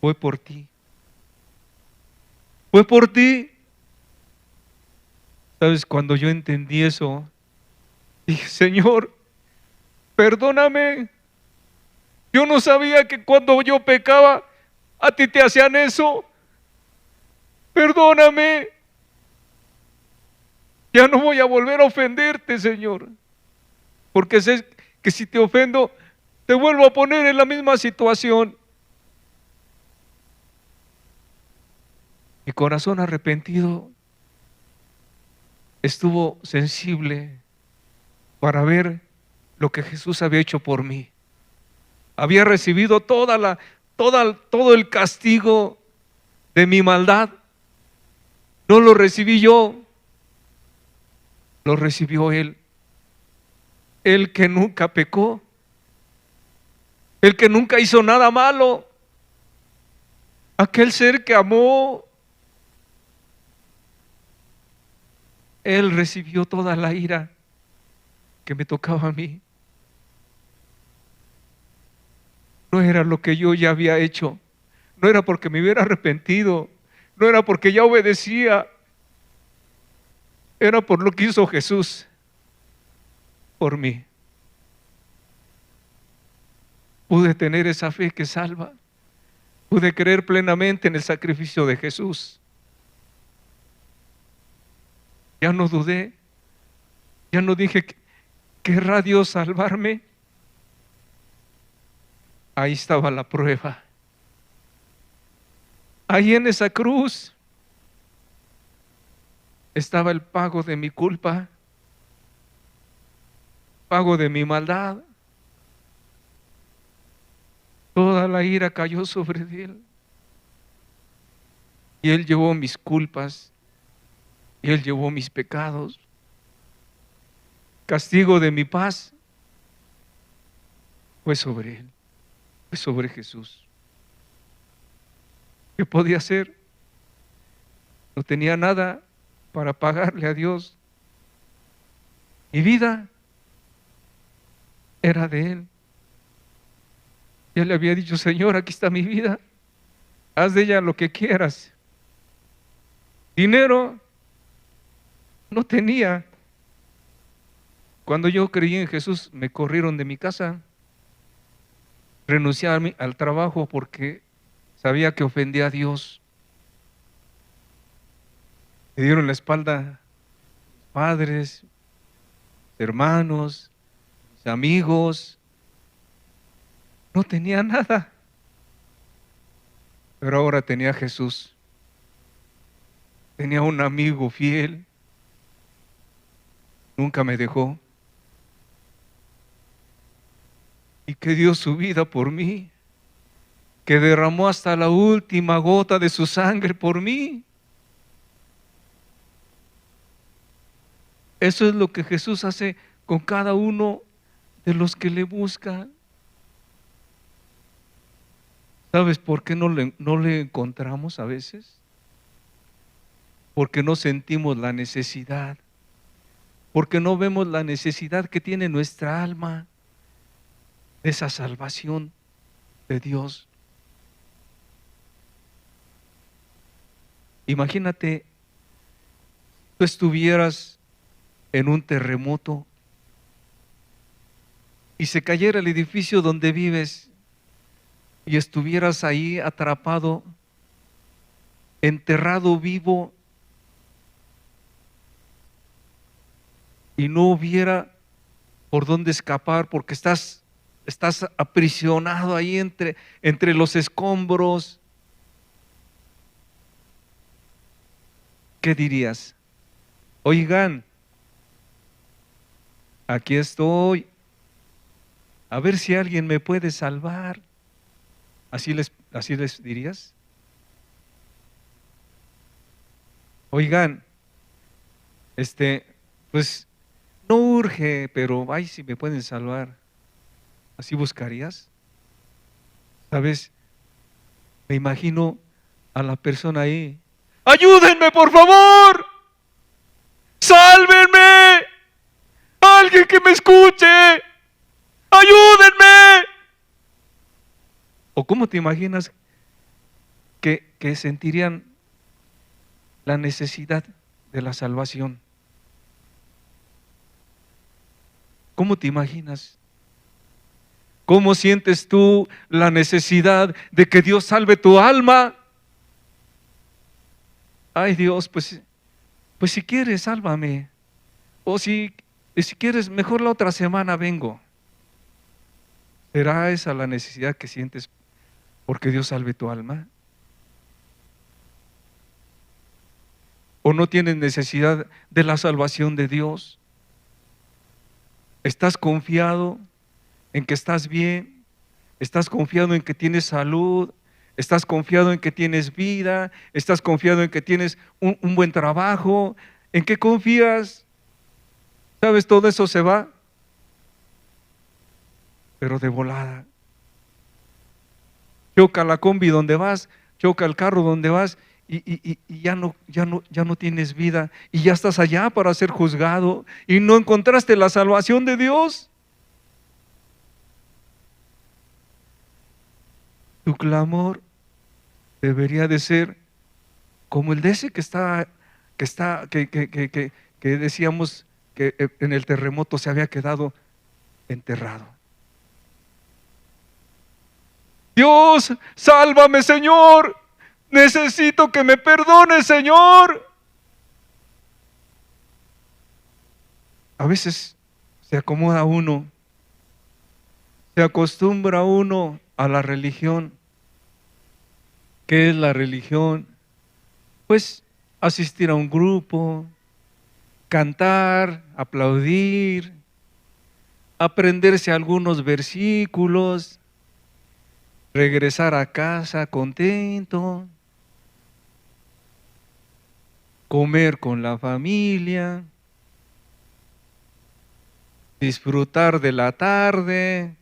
Speaker 1: Fue por ti, fue por ti. ¿Sabes? Cuando yo entendí eso, dije, Señor, perdóname. Yo no sabía que cuando yo pecaba, a ti te hacían eso. Perdóname. Ya no voy a volver a ofenderte, Señor, porque sé que si te ofendo, te vuelvo a poner en la misma situación. Mi corazón arrepentido estuvo sensible para ver lo que Jesús había hecho por mí. Había recibido todo el castigo de mi maldad. No lo recibí yo, lo recibió Él. Él que nunca pecó, Él que nunca hizo nada malo, aquel ser que amó. Él recibió toda la ira que me tocaba a mí. No era lo que yo ya había hecho, no era porque me hubiera arrepentido, no era porque ya obedecía, era por lo que hizo Jesús por mí. Pude tener esa fe que salva, pude creer plenamente en el sacrificio de Jesús. Ya no dudé, ya no dije ¿Querrá Dios salvarme? Ahí estaba la prueba. Ahí en esa cruz estaba el pago de mi culpa, pago de mi maldad. Toda la ira cayó sobre él. Y él llevó mis culpas, y él llevó mis pecados. Castigo de mi paz fue sobre él, fue sobre Jesús. ¿Qué podía hacer? No tenía nada para pagarle a Dios. Mi vida era de él. Ya le había dicho: Señor, aquí está mi vida, haz de ella lo que quieras. Dinero no tenía. Cuando yo creí en Jesús, me corrieron de mi casa. Renuncié al trabajo porque sabía que ofendía a Dios. Me dieron la espalda padres, hermanos, amigos. No tenía nada, pero ahora tenía a Jesús. Tenía un amigo fiel, nunca me dejó, y que dio su vida por mí, que derramó hasta la última gota de su sangre por mí. Eso es lo que Jesús hace con cada uno de los que le buscan. ¿Sabes por qué no le encontramos a veces? Porque no sentimos la necesidad, porque no vemos la necesidad que tiene nuestra alma de esa salvación de Dios. Imagínate, tú estuvieras en un terremoto y se cayera el edificio donde vives y estuvieras ahí atrapado, enterrado vivo, y no hubiera por dónde escapar porque estás aprisionado ahí entre los escombros. ¿Qué dirías? Oigan, aquí estoy, a ver si alguien me puede salvar. ¿Así les dirías? Oigan, pues no urge, pero ay, si me pueden salvar. ¿Así buscarías? ¿Sabes? Me imagino a la persona ahí. ¡Ayúdenme, por favor! ¡Sálvenme! ¡Alguien que me escuche! ¡Ayúdenme! ¿O cómo te imaginas que sentirían la necesidad de la salvación? ¿Cómo te imaginas? ¿Cómo sientes tú la necesidad de que Dios salve tu alma? Ay, Dios, pues si quieres, sálvame. O si quieres, mejor la otra semana vengo. ¿Será esa la necesidad que sientes porque Dios salve tu alma? ¿O no tienes necesidad de la salvación de Dios? ¿Estás confiado en que estás bien? ¿Estás confiado en que tienes salud? ¿Estás confiado en que tienes vida? ¿Estás confiado en que tienes un buen trabajo? ¿En qué confías? ¿Sabes? Todo eso se va, pero de volada. Choca la combi donde vas, choca el carro donde vas y ya no tienes vida y ya estás allá para ser juzgado y no encontraste la salvación de Dios. Tu clamor debería de ser como el de ese que decíamos que en el terremoto se había quedado enterrado. Dios, sálvame, Señor. Necesito que me perdones, Señor. A veces se acomoda uno, se acostumbra uno a la religión. ¿Qué es la religión? Pues asistir a un grupo, cantar, aplaudir, aprenderse algunos versículos, regresar a casa contento, comer con la familia, disfrutar de la tarde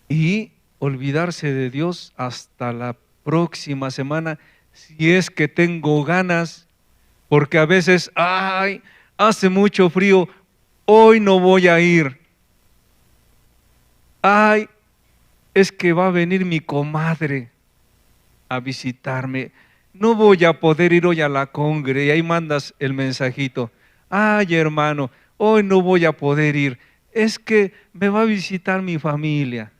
Speaker 1: y olvidarse de Dios hasta la próxima semana, si es que tengo ganas, porque a veces, ay, hace mucho frío, hoy no voy a ir. Ay, es que va a venir mi comadre a visitarme. No voy a poder ir hoy a la congre. Y ahí mandas el mensajito. Ay, hermano, hoy no voy a poder ir. Es que me va a visitar mi familia.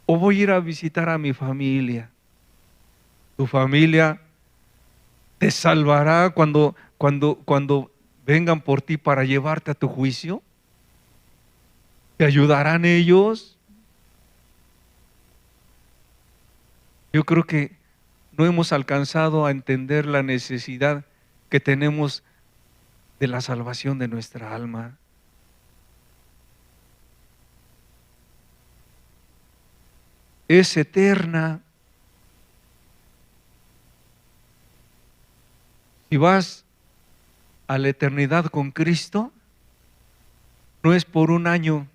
Speaker 1: O voy a ir a visitar a mi familia. Tu familia te salvará cuando vengan por ti para llevarte a tu juicio. ¿Te ayudarán ellos? Yo creo que no hemos alcanzado a entender la necesidad que tenemos de la salvación de nuestra alma. Es eterna. Si vas a la eternidad con Cristo, no es por un año,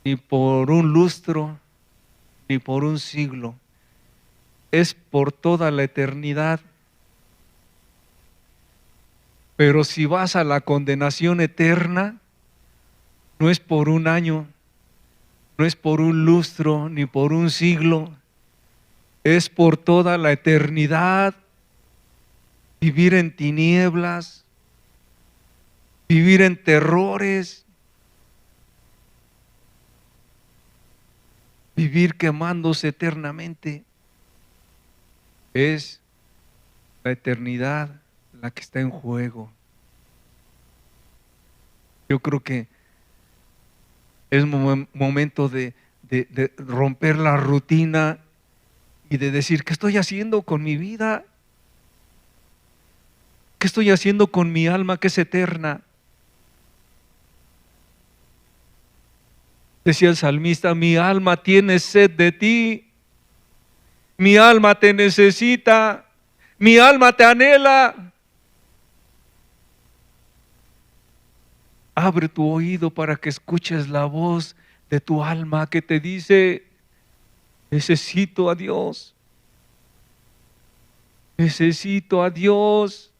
Speaker 1: ni por un lustro, ni por un siglo. Es por toda la eternidad. Pero si vas a la condenación eterna, no es por un año, no es por un lustro, ni por un siglo, es por toda la eternidad. Vivir en tinieblas, vivir en terrores, vivir quemándose eternamente. Es la eternidad la que está en juego. Yo creo que es momento de romper la rutina y de decir, ¿qué estoy haciendo con mi vida? ¿Qué estoy haciendo con mi alma que es eterna? Decía el salmista, mi alma tiene sed de ti, mi alma te necesita, mi alma te anhela. Abre tu oído para que escuches la voz de tu alma que te dice, necesito a Dios, necesito a Dios.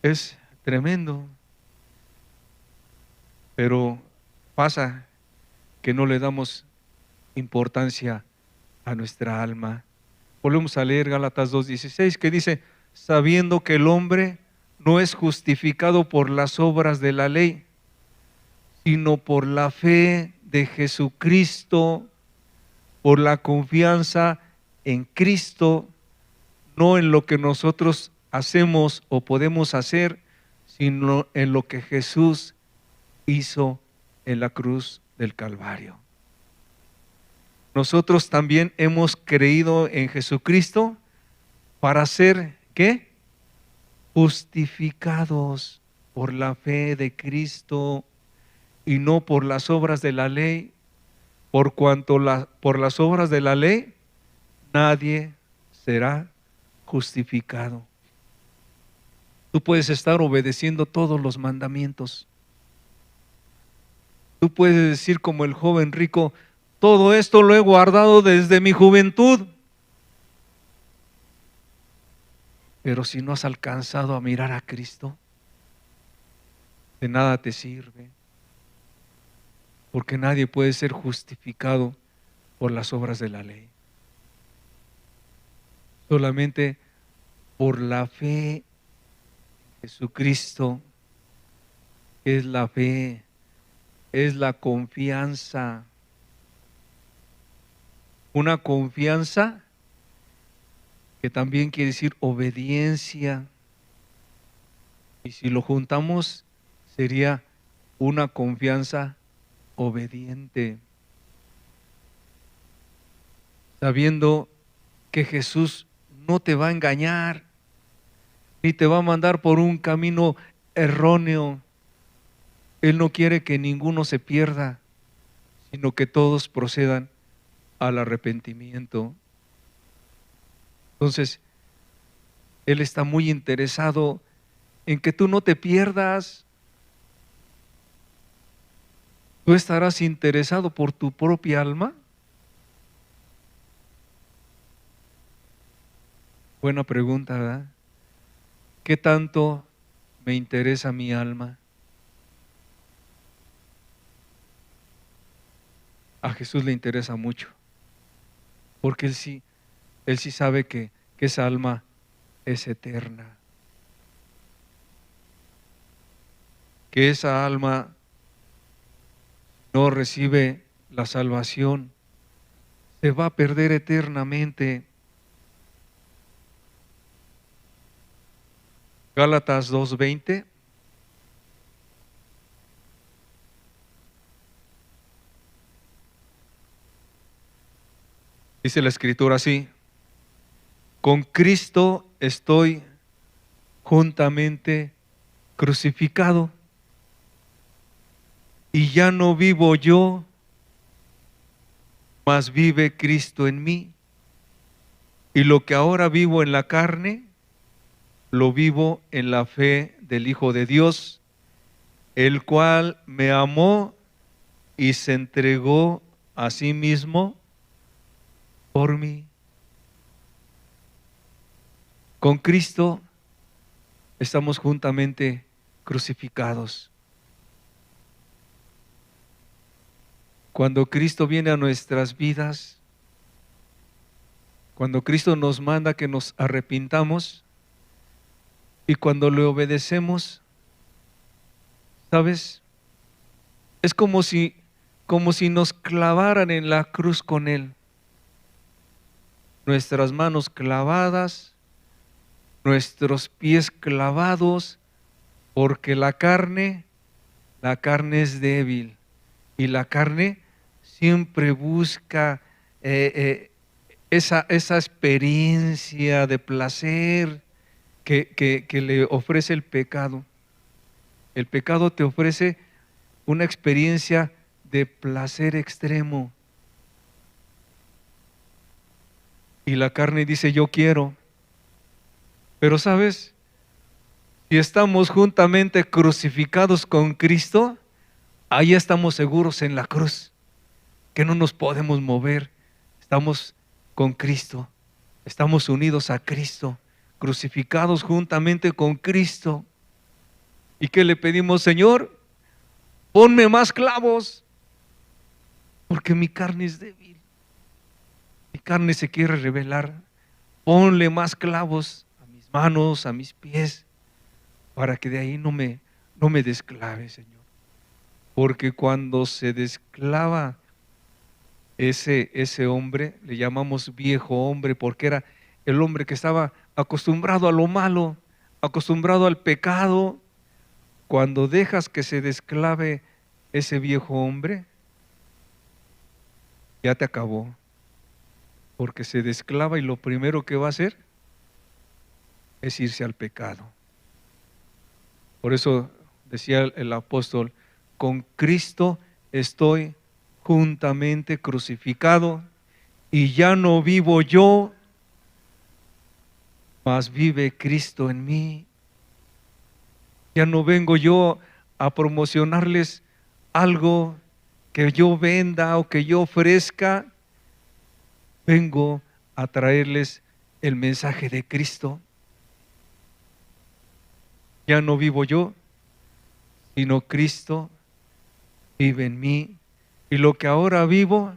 Speaker 1: Es tremendo, pero pasa que no le damos importancia a nuestra alma. Volvemos a leer Gálatas 2:16 que dice, sabiendo que el hombre no es justificado por las obras de la ley, sino por la fe de Jesucristo, por la confianza en Cristo, no en lo que nosotros hacemos o podemos hacer, sino en lo que Jesús hizo en la cruz del Calvario. Nosotros también hemos creído en Jesucristo para ser, ¿qué? Justificados por la fe de Cristo y no por las obras de la ley, por cuanto por las obras de la ley nadie será justificado. Tú puedes estar obedeciendo todos los mandamientos. Tú puedes decir como el joven rico, todo esto lo he guardado desde mi juventud. Pero si no has alcanzado a mirar a Cristo, de nada te sirve. Porque nadie puede ser justificado por las obras de la ley. Solamente por la fe en Jesucristo, es la fe, es la confianza. Una confianza que también quiere decir obediencia. Y si lo juntamos, sería una confianza obediente, sabiendo que Jesús no te va a engañar, ni te va a mandar por un camino erróneo. Él no quiere que ninguno se pierda, sino que todos procedan al arrepentimiento. Entonces, Él está muy interesado en que tú no te pierdas. ¿Tú estarás interesado por tu propia alma? Buena pregunta, ¿verdad? ¿Qué tanto me interesa mi alma? A Jesús le interesa mucho, porque Él sí sabe que esa alma es eterna, que esa alma no recibe la salvación, se va a perder eternamente. Gálatas 2:20. Dice la Escritura así: con Cristo estoy juntamente crucificado, y ya no vivo yo, mas vive Cristo en mí. Y lo que ahora vivo en la carne, lo vivo en la fe del Hijo de Dios, el cual me amó y se entregó a sí mismo por mí. Con Cristo estamos juntamente crucificados. Cuando Cristo viene a nuestras vidas, cuando Cristo nos manda que nos arrepintamos y cuando le obedecemos, ¿sabes? Es como si nos clavaran en la cruz con Él. Nuestras manos clavadas, nuestros pies clavados, porque la carne es débil y la carne siempre busca esa experiencia de placer que le ofrece el pecado. El pecado te ofrece una experiencia de placer extremo. Y la carne dice, yo quiero. Pero ¿sabes? Si estamos juntamente crucificados con Cristo, ahí estamos seguros en la cruz, que no nos podemos mover. Estamos con Cristo, estamos unidos a Cristo, crucificados juntamente con Cristo. ¿Y qué le pedimos, Señor? Ponme más clavos, porque mi carne es débil. Mi carne se quiere rebelar. Ponle más clavos a mis manos, a mis pies, para que de ahí no me desclave, Señor. Porque cuando se desclava ese hombre, le llamamos viejo hombre, porque era el hombre que estaba acostumbrado a lo malo, acostumbrado al pecado. Cuando dejas que se desclave ese viejo hombre, ya te acabó, porque se desclava y lo primero que va a hacer es irse al pecado. Por eso decía el apóstol, con Cristo estoy juntamente crucificado, y ya no vivo yo, mas vive Cristo en mí. Ya no vengo yo a promocionarles algo que yo venda o que yo ofrezca. Vengo a traerles el mensaje de Cristo. Ya no vivo yo, sino Cristo vive en mí. Y lo que ahora vivo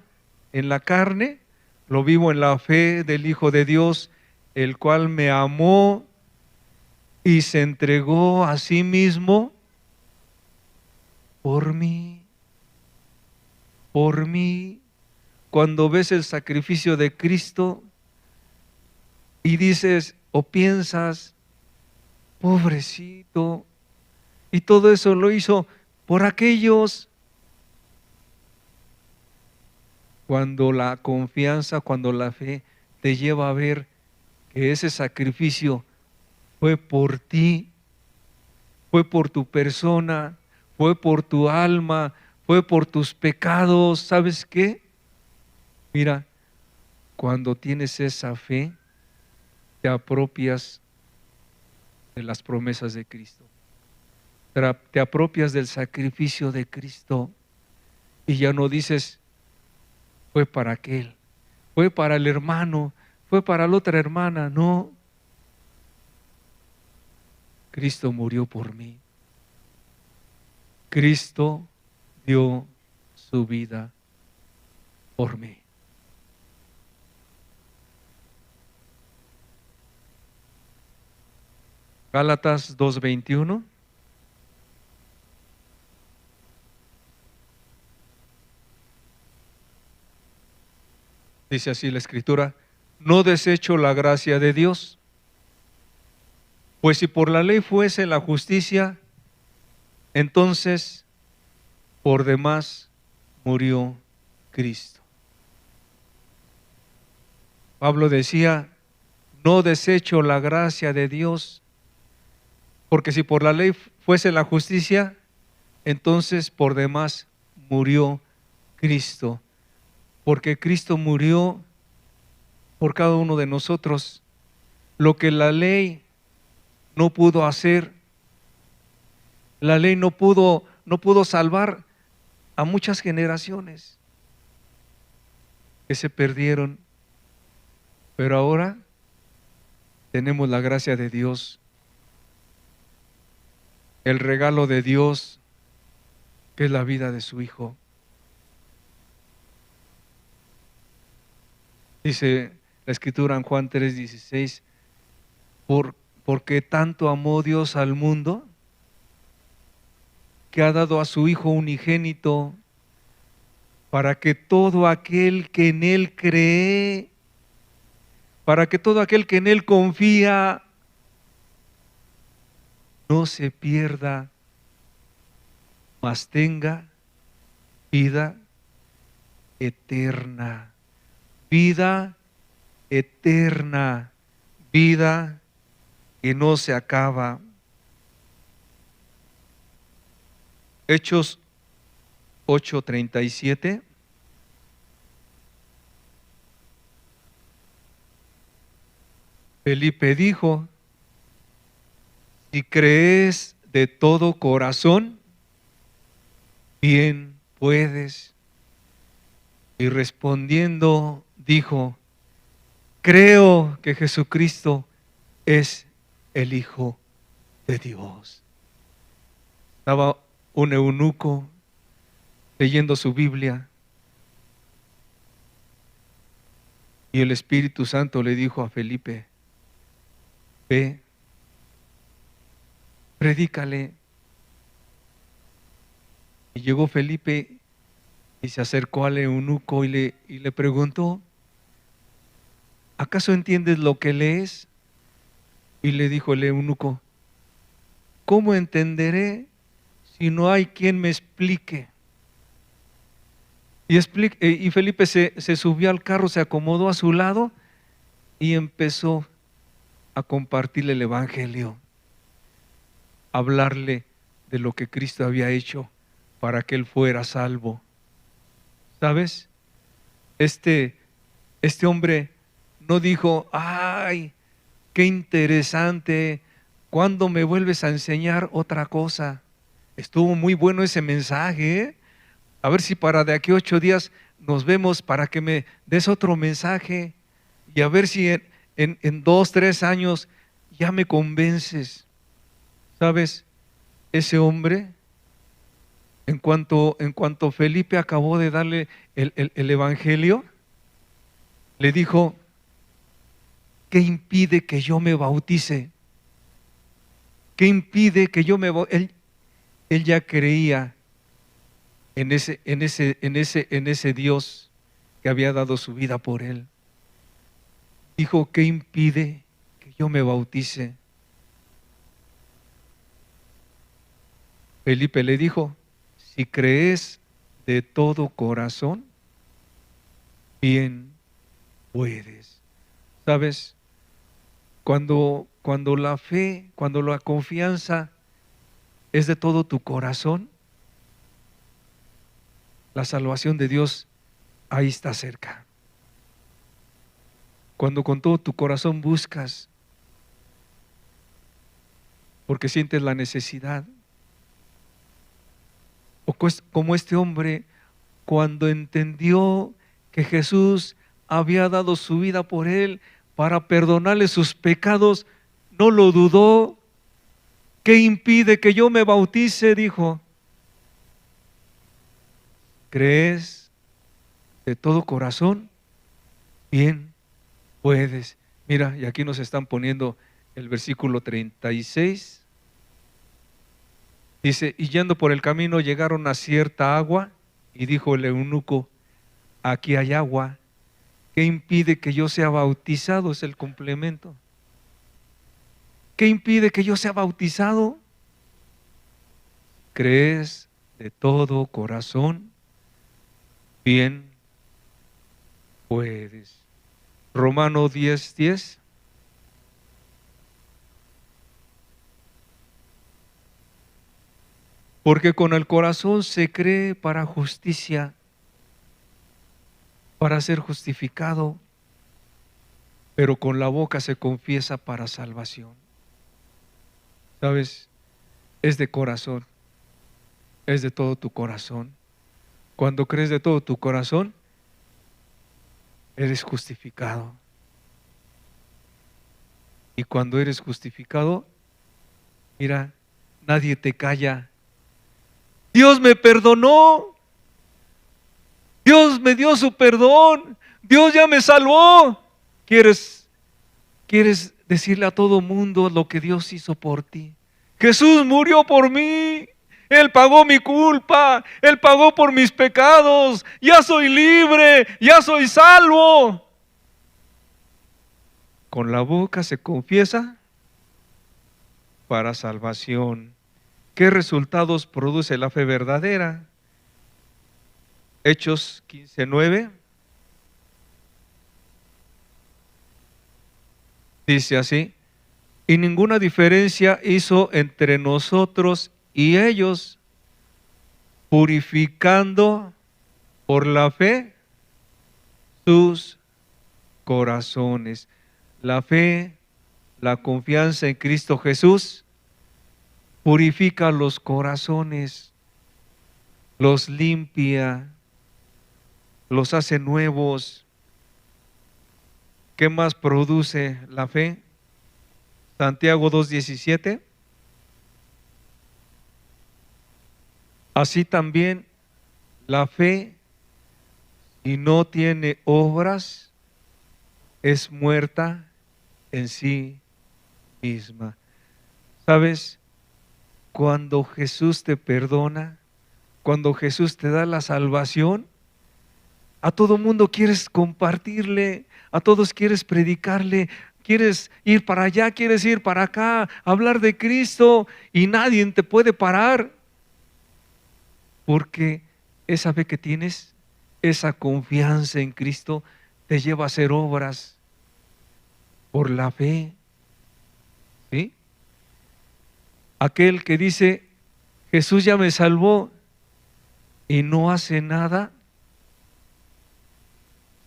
Speaker 1: en la carne, lo vivo en la fe del Hijo de Dios, el cual me amó y se entregó a sí mismo por mí. Por mí. Cuando ves el sacrificio de Cristo, y dices o piensas, pobrecito, y todo eso lo hizo por aquellos. Cuando la confianza, cuando la fe te lleva a ver que ese sacrificio fue por ti, fue por tu persona, fue por tu alma, fue por tus pecados, ¿sabes qué? Mira, cuando tienes esa fe, te apropias de las promesas de Cristo, te apropias del sacrificio de Cristo y ya no dices, fue para aquel, fue para el hermano, fue para la otra hermana. No, Cristo murió por mí. Cristo dio su vida por mí. Gálatas 2:21. Dice así la Escritura: no desecho la gracia de Dios, pues si por la ley fuese la justicia, entonces por demás murió Cristo. Pablo decía, no desecho la gracia de Dios, porque si por la ley fuese la justicia, entonces por demás murió Cristo. Porque Cristo murió por cada uno de nosotros. Lo que la ley no pudo hacer, la ley no pudo salvar a muchas generaciones que se perdieron. Pero ahora tenemos la gracia de Dios, el regalo de Dios, que es la vida de su Hijo. Dice la Escritura en Juan 3:16, porque tanto amó Dios al mundo, que ha dado a su Hijo unigénito, para que todo aquel que en Él cree, para que todo aquel que en Él confía, no se pierda, mas tenga vida eterna. Vida eterna, vida que no se acaba. Hechos 8:37. Felipe dijo, si crees de todo corazón, bien puedes. Y respondiendo dijo, creo que Jesucristo es el Hijo de Dios. Estaba un eunuco leyendo su Biblia y el Espíritu Santo le dijo a Felipe, ve, predícale. Y llegó Felipe y se acercó al eunuco y le preguntó, ¿acaso entiendes lo que lees? Y le dijo el eunuco, ¿cómo entenderé si no hay quien me explique? Y Felipe se subió al carro, se acomodó a su lado y empezó a compartirle el Evangelio, a hablarle de lo que Cristo había hecho para que él fuera salvo. ¿Sabes? Este hombre no dijo, ay, qué interesante, ¿cuándo me vuelves a enseñar otra cosa? Estuvo muy bueno ese mensaje, ¿eh? A ver si para de aquí 8 días nos vemos para que me des otro mensaje y a ver si en 2, 3 años ya me convences. ¿Sabes? Ese hombre, en cuanto Felipe acabó de darle el Evangelio, le dijo, ¿qué impide que yo me bautice? ¿Qué impide que yo me bautice? Él ya creía en ese Dios que había dado su vida por él. dijo, ¿qué impide que yo me bautice? Felipe le dijo, si crees de todo corazón, bien puedes. ¿Sabes? Cuando la fe, cuando la confianza es de todo tu corazón, la salvación de Dios ahí está cerca. Cuando con todo tu corazón buscas, porque sientes la necesidad, o como este hombre, cuando entendió que Jesús había dado su vida por él para perdonarle sus pecados, no lo dudó. ¿Qué impide que yo me bautice? Dijo. ¿Crees de todo corazón? Bien, puedes. Mira, y aquí nos están poniendo el versículo 36. Dice, y yendo por el camino llegaron a cierta agua, y dijo el eunuco, aquí hay agua, ¿qué impide que yo sea bautizado? Es el complemento. ¿Qué impide que yo sea bautizado? ¿Crees de todo corazón? Bien, puedes. Romano 10:10. Porque con el corazón se cree para justicia, para ser justificado, pero con la boca se confiesa para salvación. ¿Sabes? Es de corazón, es de todo tu corazón. Cuando crees de todo tu corazón, eres justificado. Y cuando eres justificado, mira, nadie te calla. Dios me perdonó, Dios me dio su perdón, Dios ya me salvó. ¿Quieres decirle a todo mundo lo que Dios hizo por ti? Jesús murió por mí, Él pagó mi culpa, Él pagó por mis pecados, ya soy libre, ya soy salvo. Con la boca se confiesa para salvación. ¿Qué resultados produce la fe verdadera? Hechos 15:9 dice así, y ninguna diferencia hizo entre nosotros y ellos, purificando por la fe sus corazones. La fe, la confianza en Cristo Jesús, purifica los corazones, los limpia, los hace nuevos. ¿Qué más produce la fe? Santiago 2:17. Así también la fe, si no tiene obras, es muerta en sí misma. ¿Sabes? Cuando Jesús te perdona, cuando Jesús te da la salvación, a todo mundo quieres compartirle, a todos quieres predicarle, quieres ir para allá, quieres ir para acá, hablar de Cristo y nadie te puede parar. Porque esa fe que tienes, esa confianza en Cristo, te lleva a hacer obras por la fe. ¿Sí? Aquel que dice, Jesús ya me salvó y no hace nada,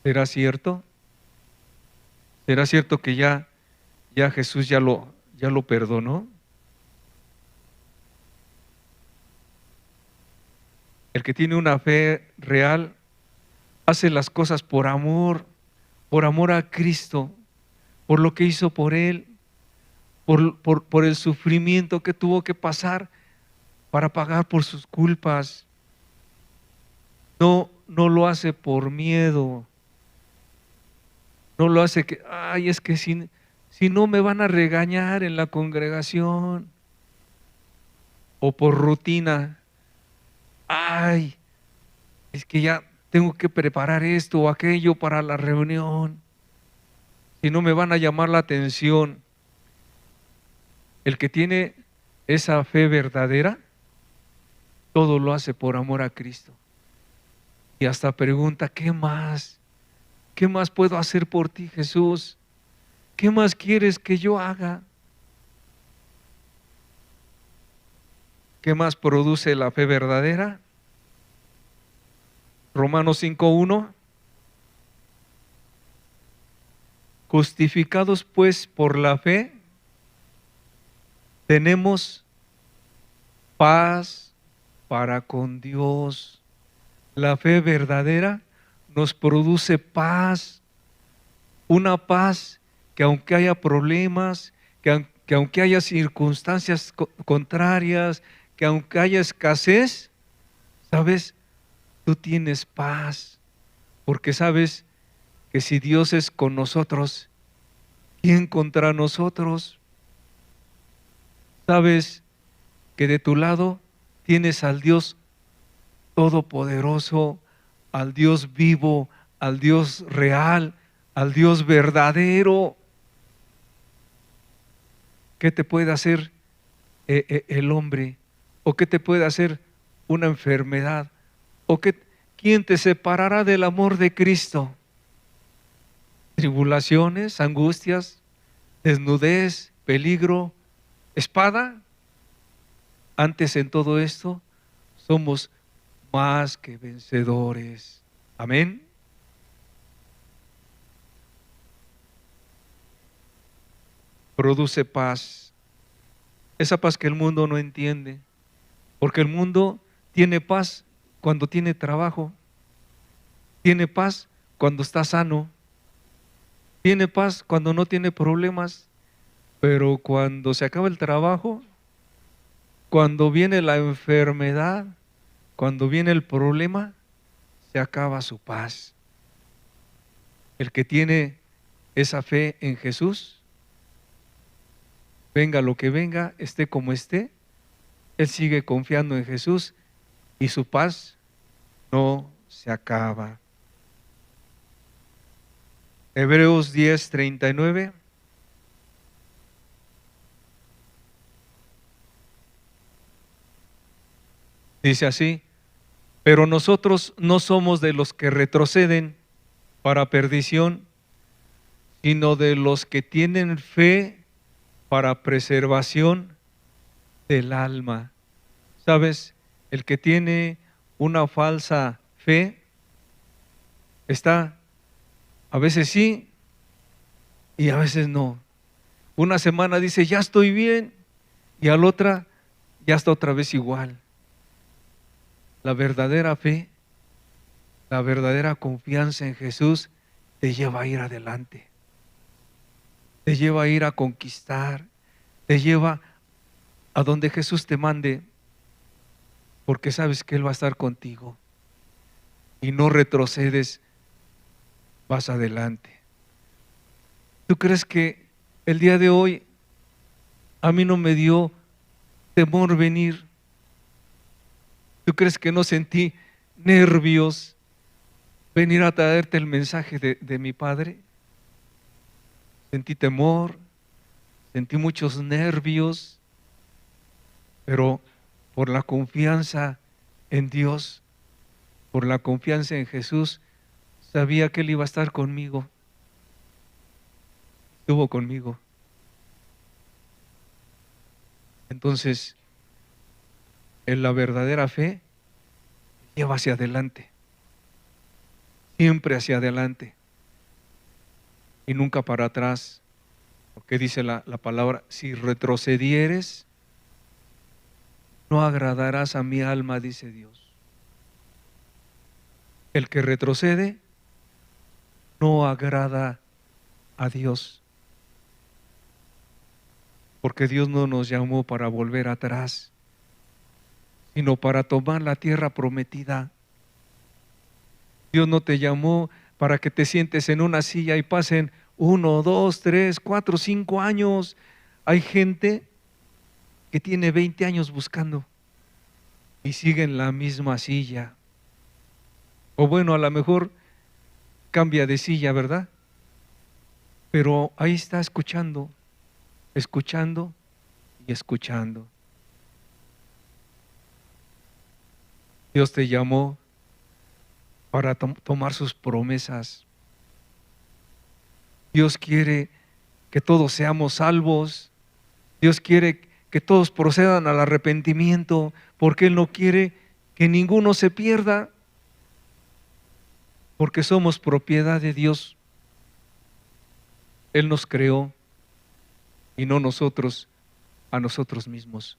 Speaker 1: ¿será cierto? ¿Será cierto que ya Jesús ya lo perdonó? El que tiene una fe real hace las cosas por amor a Cristo, por lo que hizo por Él, por el sufrimiento que tuvo que pasar para pagar por sus culpas. No lo hace por miedo, no lo hace que, ay, es que si no me van a regañar en la congregación, o por rutina, ay, es que ya tengo que preparar esto o aquello para la reunión. si no me van a llamar la atención. El que tiene esa fe verdadera, todo lo hace por amor a Cristo. Y hasta pregunta, ¿qué más? ¿Qué más puedo hacer por ti, Jesús? ¿Qué más quieres que yo haga? ¿Qué más produce la fe verdadera? Romanos 5:1. Justificados pues por la fe, tenemos paz para con Dios. La fe verdadera nos produce paz, una paz que aunque haya problemas, que aunque haya circunstancias contrarias, que aunque haya escasez, ¿sabes? Tú tienes paz, porque sabes que si Dios es con nosotros, ¿quién contra nosotros? Sabes que de tu lado tienes al Dios todopoderoso, al Dios vivo, al Dios real, al Dios verdadero. ¿Qué te puede hacer el hombre? ¿O qué te puede hacer una enfermedad? ¿O quién te separará del amor de Cristo? Tribulaciones, angustias, desnudez, peligro, espada. Antes en todo esto somos más que vencedores. Amén. Produce paz. Esa paz que el mundo no entiende. Porque el mundo tiene paz cuando tiene trabajo. Tiene paz cuando está sano. Tiene paz cuando no tiene problemas. Pero cuando se acaba el trabajo, cuando viene la enfermedad, cuando viene el problema, se acaba su paz. El que tiene esa fe en Jesús, venga lo que venga, esté como esté, él sigue confiando en Jesús y su paz no se acaba. Hebreos 10:39. Dice así: pero nosotros no somos de los que retroceden para perdición, sino de los que tienen fe para preservación del alma. ¿Sabes? El que tiene una falsa fe está a veces sí y a veces no. Una semana dice, ya estoy bien, y a la otra ya está otra vez igual. La verdadera fe, la verdadera confianza en Jesús te lleva a ir adelante, te lleva a ir a conquistar, te lleva a donde Jesús te mande, porque sabes que Él va a estar contigo y no retrocedes, vas adelante. ¿Tú crees que el día de hoy a mí no me dio temor venir? ¿Tú crees que no sentí nervios venir a traerte el mensaje de mi Padre? Sentí temor, sentí muchos nervios, pero por la confianza en Dios, por la confianza en Jesús, sabía que Él iba a estar conmigo. Estuvo conmigo. Entonces, en la verdadera fe, lleva hacia adelante, siempre hacia adelante y nunca para atrás. Porque dice la palabra, si retrocedieres, no agradarás a mi alma, dice Dios. El que retrocede no agrada a Dios. Porque Dios no nos llamó para volver atrás, sino para tomar la tierra prometida. Dios no te llamó para que te sientes en una silla y pasen 1, 2, 3, 4, 5 años. Hay gente que tiene 20 años buscando y sigue en la misma silla. O bueno, a lo mejor cambia de silla, ¿verdad? pero ahí está escuchando, escuchando y escuchando. Dios te llamó para tomar sus promesas. Dios quiere que todos seamos salvos. Dios quiere que todos procedan al arrepentimiento, porque Él no quiere que ninguno se pierda, porque somos propiedad de Dios. Él nos creó y no nosotros a nosotros mismos.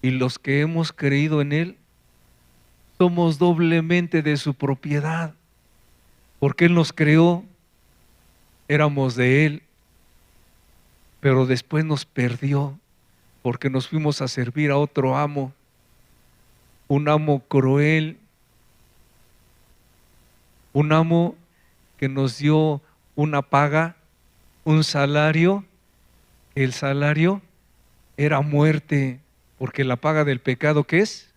Speaker 1: Y los que hemos creído en Él somos doblemente de su propiedad, porque Él nos creó, éramos de Él, pero después nos perdió porque nos fuimos a servir a otro amo, un amo cruel, un amo que nos dio una paga, un salario. El salario era muerte, porque la paga del pecado, ¿qué es?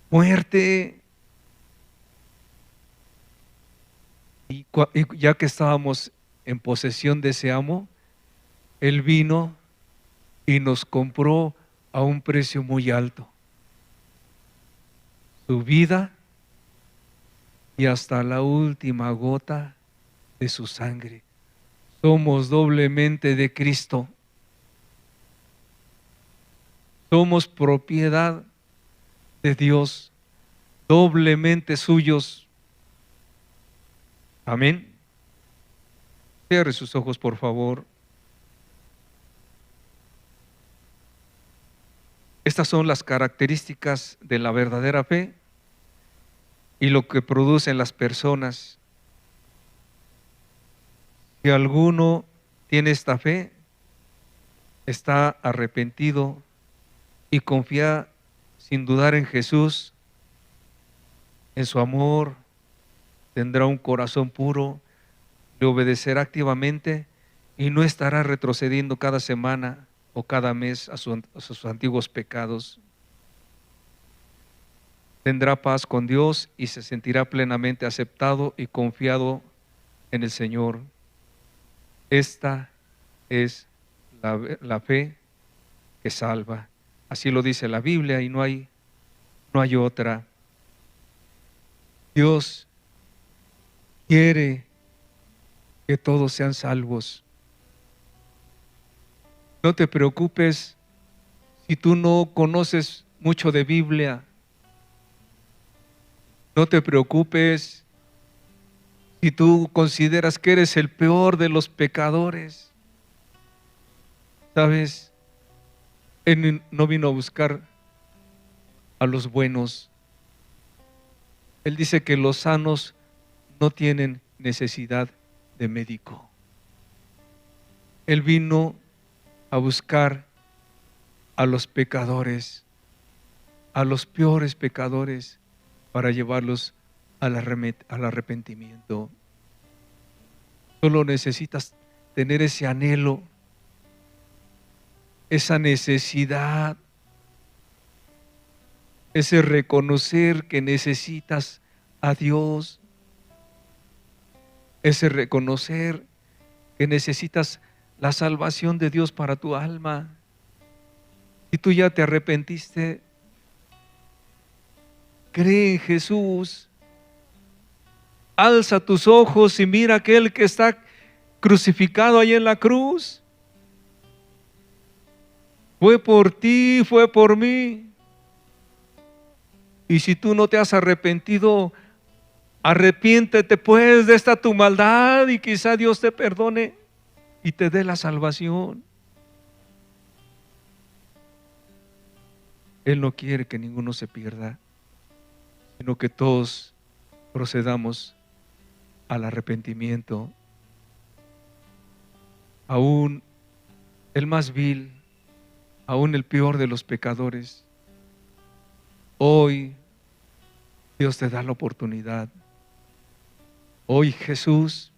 Speaker 1: Muerte. Y ya que estábamos en posesión de ese amo, Él vino y nos compró a un precio muy alto. Su vida y hasta la última gota de su sangre. Somos doblemente de Cristo. Somos propiedad de Dios, doblemente suyos. Amén. Cierre sus ojos, por favor. Estas son las características de la verdadera fe y lo que producen las personas. Si alguno tiene esta fe, está arrepentido y confía sin dudar en Jesús, en su amor, tendrá un corazón puro, le obedecerá activamente y no estará retrocediendo cada semana o cada mes a sus antiguos pecados. Tendrá paz con Dios y se sentirá plenamente aceptado y confiado en el Señor. Esta es la fe que salva. Así lo dice la Biblia y no hay otra. Dios quiere que todos sean salvos. No te preocupes si tú no conoces mucho de Biblia. No te preocupes si tú consideras que eres el peor de los pecadores. ¿Sabes? Él no vino a buscar a los buenos. Él dice que los sanos no tienen necesidad de médico. Él vino a buscar a los pecadores, a los peores pecadores, para llevarlos al arrepentimiento. Solo necesitas tener ese anhelo, esa necesidad, ese reconocer que necesitas a Dios, ese reconocer que necesitas la salvación de Dios para tu alma. Si tú ya te arrepentiste, cree en Jesús, alza tus ojos y mira a aquel que está crucificado ahí en la cruz. Fue por ti, fue por mí. Y si tú no te has arrepentido, arrepiéntete pues de esta tu maldad y quizá Dios te perdone y te dé la salvación. Él no quiere que ninguno se pierda, sino que todos procedamos al arrepentimiento. Aún el más vil, aún el peor de los pecadores, hoy Dios te da la oportunidad. Hoy Jesús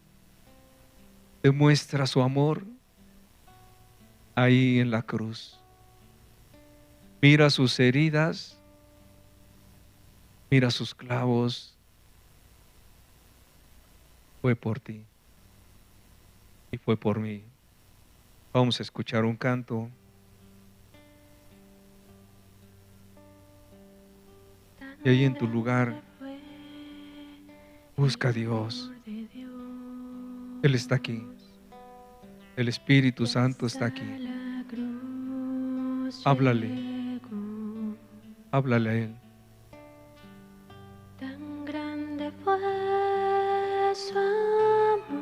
Speaker 1: demuestra su amor ahí en la cruz. Mira sus heridas, mira sus clavos. Fue por ti. y fue por mí. Vamos a escuchar un canto. Y ahí en tu lugar, busca a Dios. Él está aquí. El Espíritu Santo está aquí. Háblale. Háblale a Él.
Speaker 2: Tan grande fue su amor,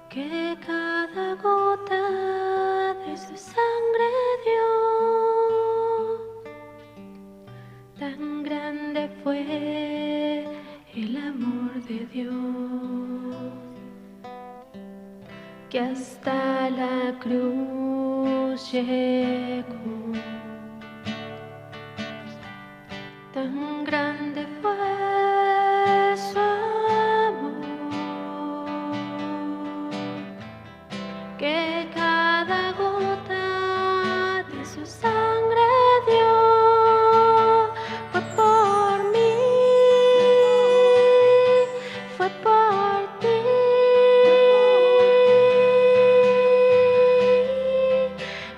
Speaker 2: que cada gota de su sangre dio. Tan grande fue el amor de Dios, que hasta la cruz llegó. Tan grande fue su amor, que cada gota de su sangre dio. Fue por mí, fue por ti,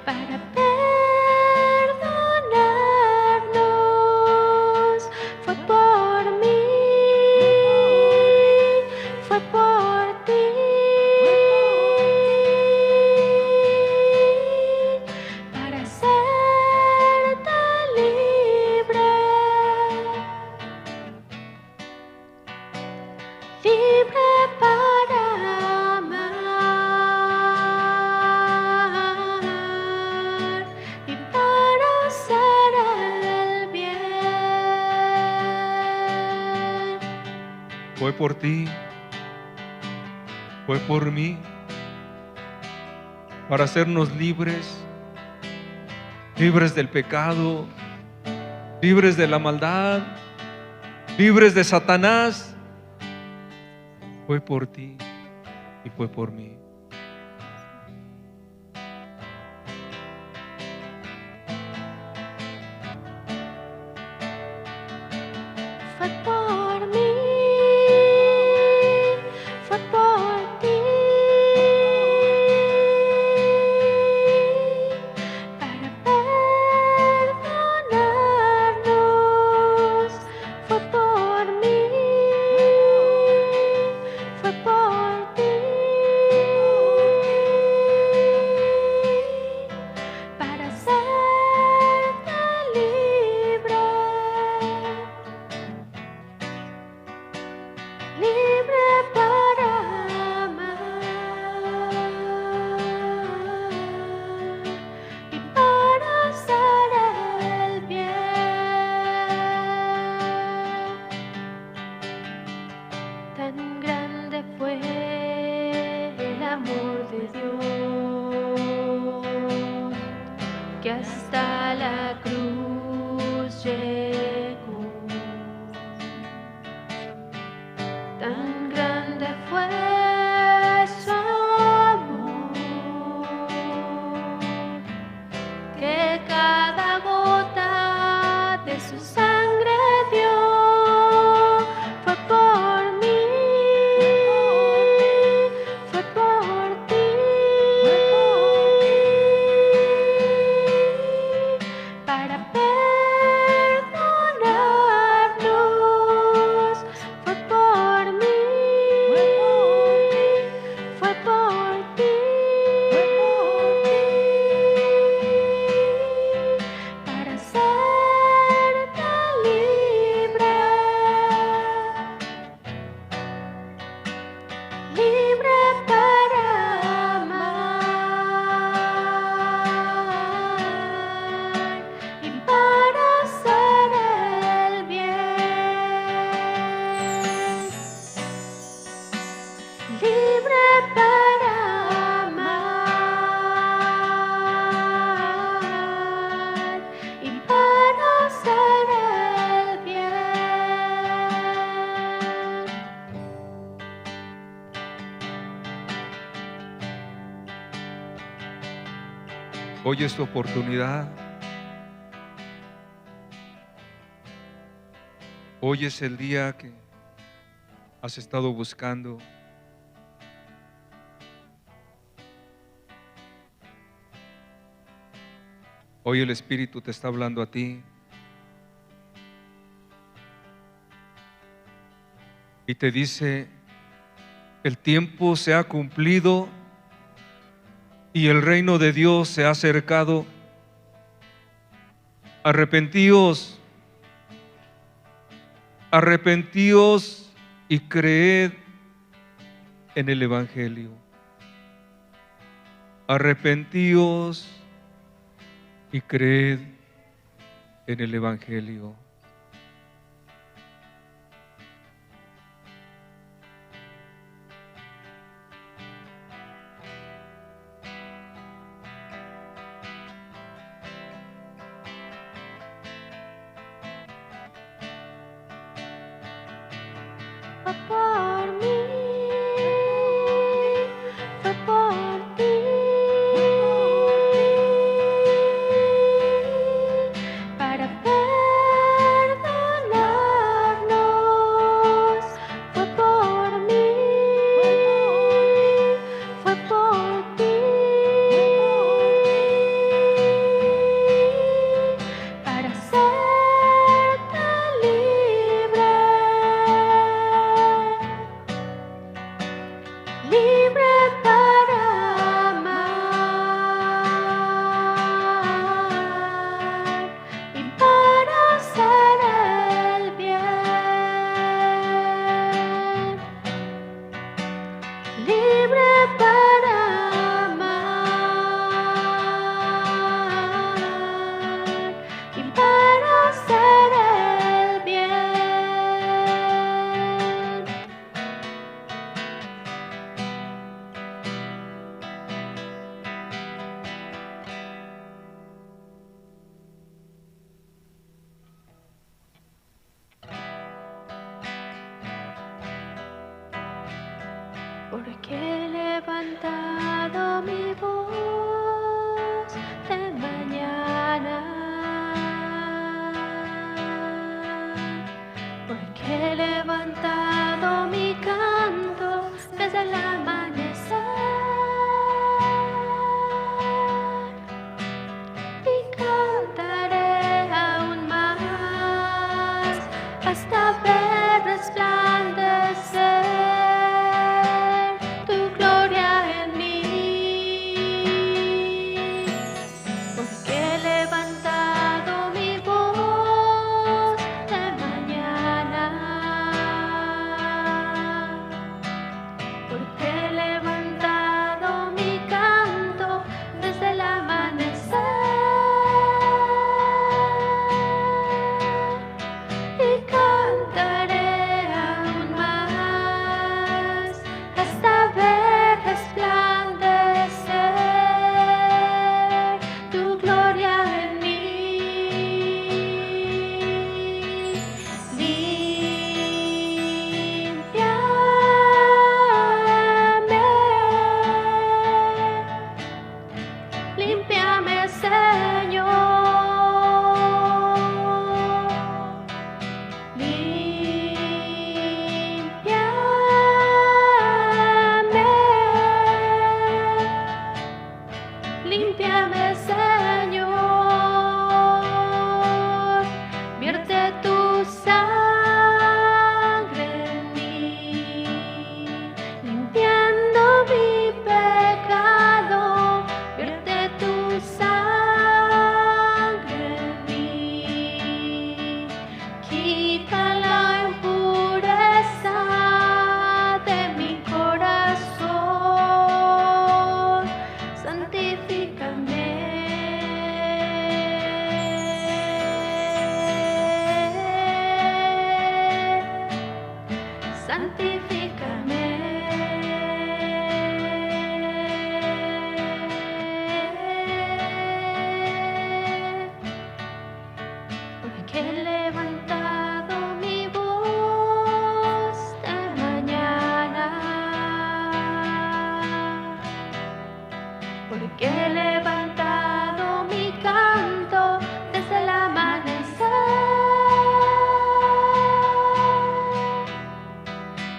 Speaker 2: para perdonarnos. Fue por mí, fue por ti, para hacerte libre, libre para amar y para hacer el bien.
Speaker 1: Fue por ti, fue por mí, para hacernos libres, libres del pecado, libres de la maldad, libres de Satanás. Fue por ti y fue por mí.
Speaker 2: Fue por mí, fue por ti, para perdonarnos. Fue por mí, fue por ti, para hacerte libre, libre para amar y para hacer el bien. Tan grande fue el amor de Dios, que hasta la cruz llegó. Tan grande fue su amor, que cada gota de su sangre dio. Fue por mí, fue por ti, para perdonarnos. Fue por mí, fue por ti, para hacerte libre, libre para amar y para hacer el bien. Libre para amar y para hacer el bien.
Speaker 1: Hoy es tu oportunidad. Hoy es el día que has estado buscando. Hoy el Espíritu te está hablando a ti y te dice: el tiempo se ha cumplido y el reino de Dios se ha acercado. Arrepentíos, arrepentíos y creed en el Evangelio. Arrepentíos y creed en el Evangelio.
Speaker 2: Fue por mí, fue por ti, para perdonarnos. Fue por mí, fue por ti, para hacerte libre. Libre para amar y para hacer el bien. Libre para amar y para hacer el bien. Porque he levantado mi voz de mañana, porque he levantado mi canto desde el amanecer y cantaré aún más hasta ver resplandecer tu gloria en mí, porque he levantado mi voz de mañana, porque he levantado mi canto desde el amanecer y cantaré aún más hasta ver resplandecer tu gloria en mí. Límpiame, límpiame, Señor. Límpiame, límpiame, Señor. Vierte tu sangre en mí, limpiando mi pecado. Vierte tu sangre en mí, quita la impureza de mi corazón, santifícame. Santifícame. Porque he levantado mi voz de mañana, porque he levantado mi canto desde el amanecer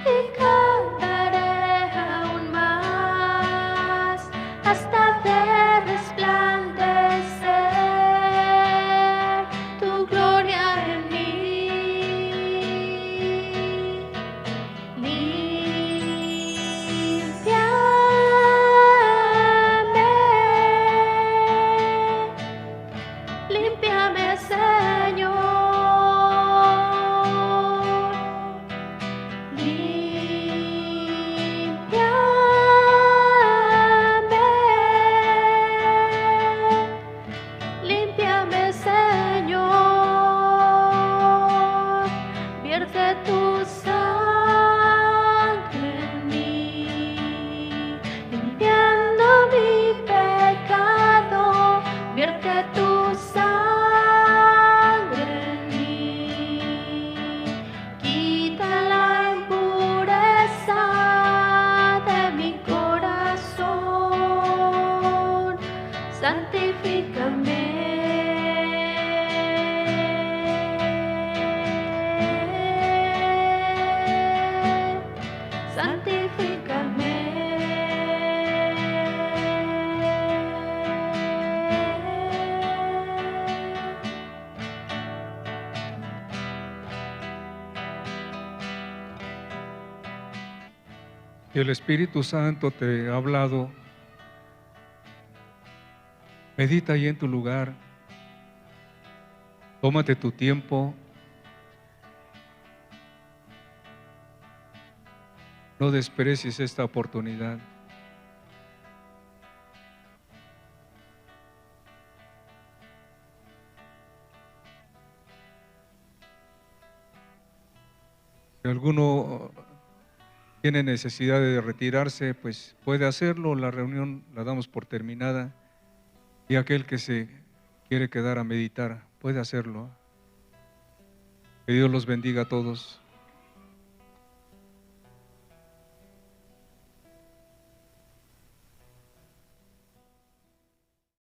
Speaker 2: y
Speaker 1: Y el Espíritu Santo te ha hablado, medita ahí en tu lugar, tómate tu tiempo, no desprecies esta oportunidad. Si alguno tiene necesidad de retirarse, pues puede hacerlo, la reunión la damos por terminada, y aquel que se quiere quedar a meditar puede hacerlo. Que Dios los bendiga a todos.